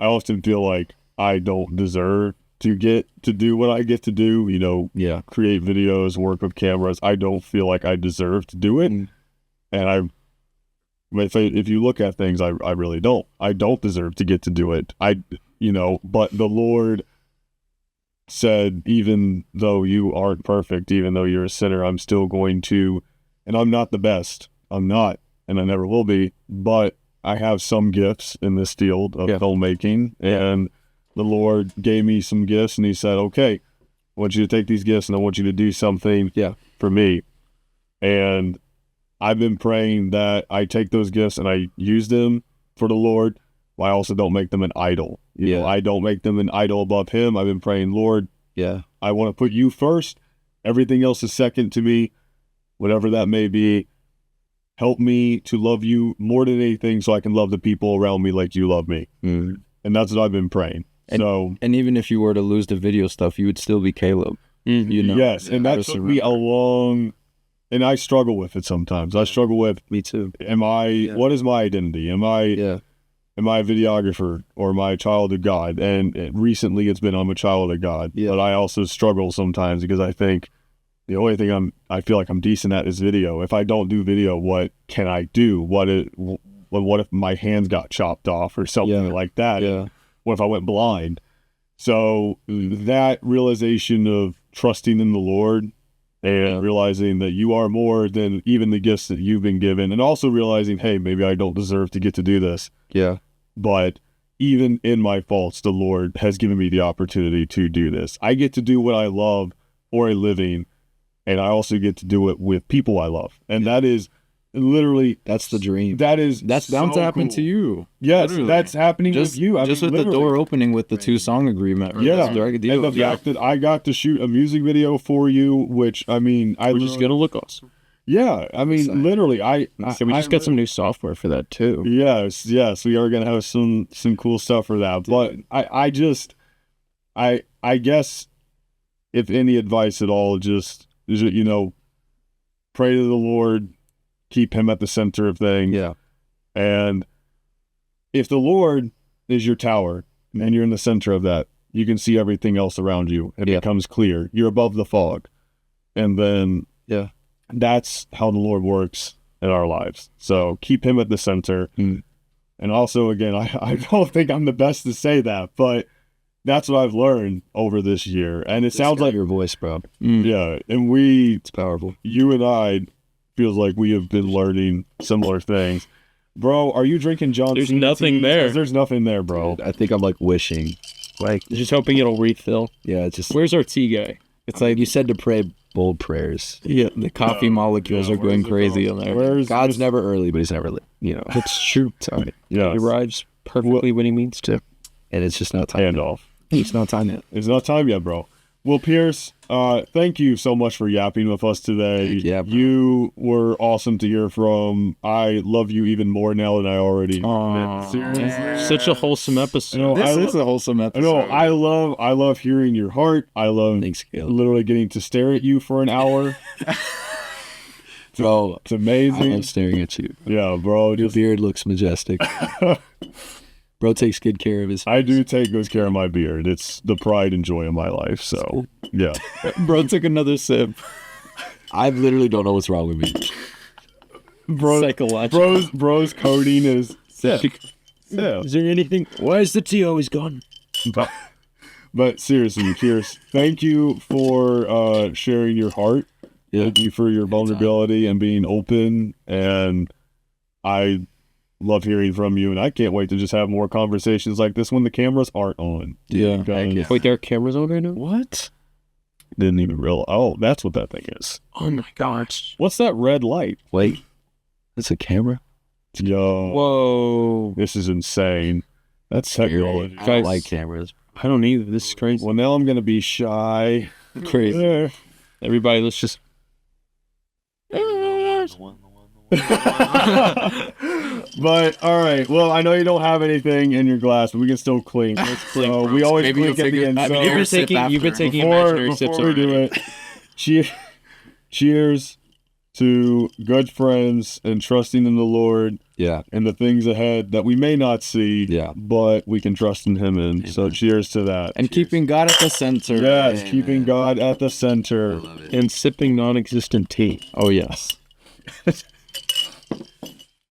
I often feel like I don't deserve to get to do what I get to do, Yeah. create videos, work with cameras. I don't feel like I deserve to do it. And if you look at things, I really don't. I don't deserve to get to do it. But the Lord said, even though you aren't perfect, even though you're a sinner, I'm still going to, and I'm not the best. I'm not, and I never will be, but I have some gifts in this field of filmmaking, and the Lord gave me some gifts, and he said, okay, I want you to take these gifts and I want you to do something for me. And I've been praying that I take those gifts and I use them for the Lord, but I also don't make them an idol. You know, I don't make them an idol above him. I've been praying, Lord, I want to put you first. Everything else is second to me, whatever that may be. Help me to love you more than anything so I can love the people around me like you love me. And that's what I've been praying. And even if you were to lose the video stuff, you would still be Caleb. Yes, and that took me a long, and I struggle with it sometimes. I struggle with, Me too. what is my identity? Am I a videographer or am I a child of God? And recently it's been I'm a child of God. But I also struggle sometimes because I think the only thing I feel like I'm decent at is video. If I don't do video, what can I do? What if my hands got chopped off or something like that? What if I went blind? So that realization of trusting in the Lord and realizing that you are more than even the gifts that you've been given, and also realizing, hey, maybe I don't deserve to get to do this. But even in my faults, the Lord has given me the opportunity to do this. I get to do what I love for a living, and I also get to do it with people I love. And that is literally, that's the dream. That's bound to happen to you. Yes, that's happening with you. Just with the door opening with the 2-song agreement. And the fact that I got to shoot a music video for you, which, I mean, Which is going to look awesome. Yeah, I mean, literally, So we just got some new software for that too. Yes, we are gonna have some cool stuff for that. But I guess if any advice at all, just pray to the Lord, keep him at the center of things. And if the Lord is your tower and you're in the center of that, you can see everything else around you. It becomes clear. You're above the fog, and then that's how the Lord works in our lives. So keep him at the center. And also, again, I don't think I'm the best to say that, but that's what I've learned over this year. And it sounds like your voice, bro. And It's powerful. You and I feels like we have been learning similar things. Bro, are you drinking Johnson? There's nothing there. There's nothing there, bro. Dude, I think I'm like wishing. Just hoping it'll refill. It's just. Where's our tea guy? It's like you said to pray bold prayers. The coffee molecules are going crazy in there. God's never early, but he's never late. It's true. He Yeah. arrives perfectly when he means to. And it's just not time. Handoff. It's not time yet. It's not time yet, bro. Well, Pierce, thank you so much for yapping with us today. Yeah, bro. You were awesome to hear from. I love you even more now than I already. Seriously, such a wholesome episode. This is a wholesome episode. No, I love hearing your heart. I love literally getting to stare at you for an hour. Bro, it's amazing. I'm staring at you. Yeah, bro. Your beard looks majestic. Bro takes good care of his. I do take good care of my beard. It's the pride and joy of my life. So, yeah. Bro took another sip. I literally don't know what's wrong with me. Bro's coding is sick. Yeah. Is there anything? Why is the tea always gone? But seriously, Pierce, thank you for sharing your heart. Thank you for your vulnerability and being open. And I love hearing from you, and I can't wait to just have more conversations like this when the cameras aren't on. Wait, there are cameras on right now? What? Didn't even realize. Oh, that's what that thing is. Oh my gosh. What's that red light? Wait, that's a camera? Yo. Whoa. This is insane. That's technology. I don't like cameras. I don't either. This is crazy. Well, now I'm going to be shy. Crazy. Everybody, let's just... But all right, well, I know you don't have anything in your glass, but we can still clink. Let's clink. We always clink at the end. So you've been taking imaginary sips before we do it. Cheers to good friends and trusting in the Lord Yeah. and the things ahead that we may not see, Yeah. but we can trust in him. And so cheers to that. And keeping God at the center. Yes, keeping God at the center. And sipping non-existent tea. Oh, yes.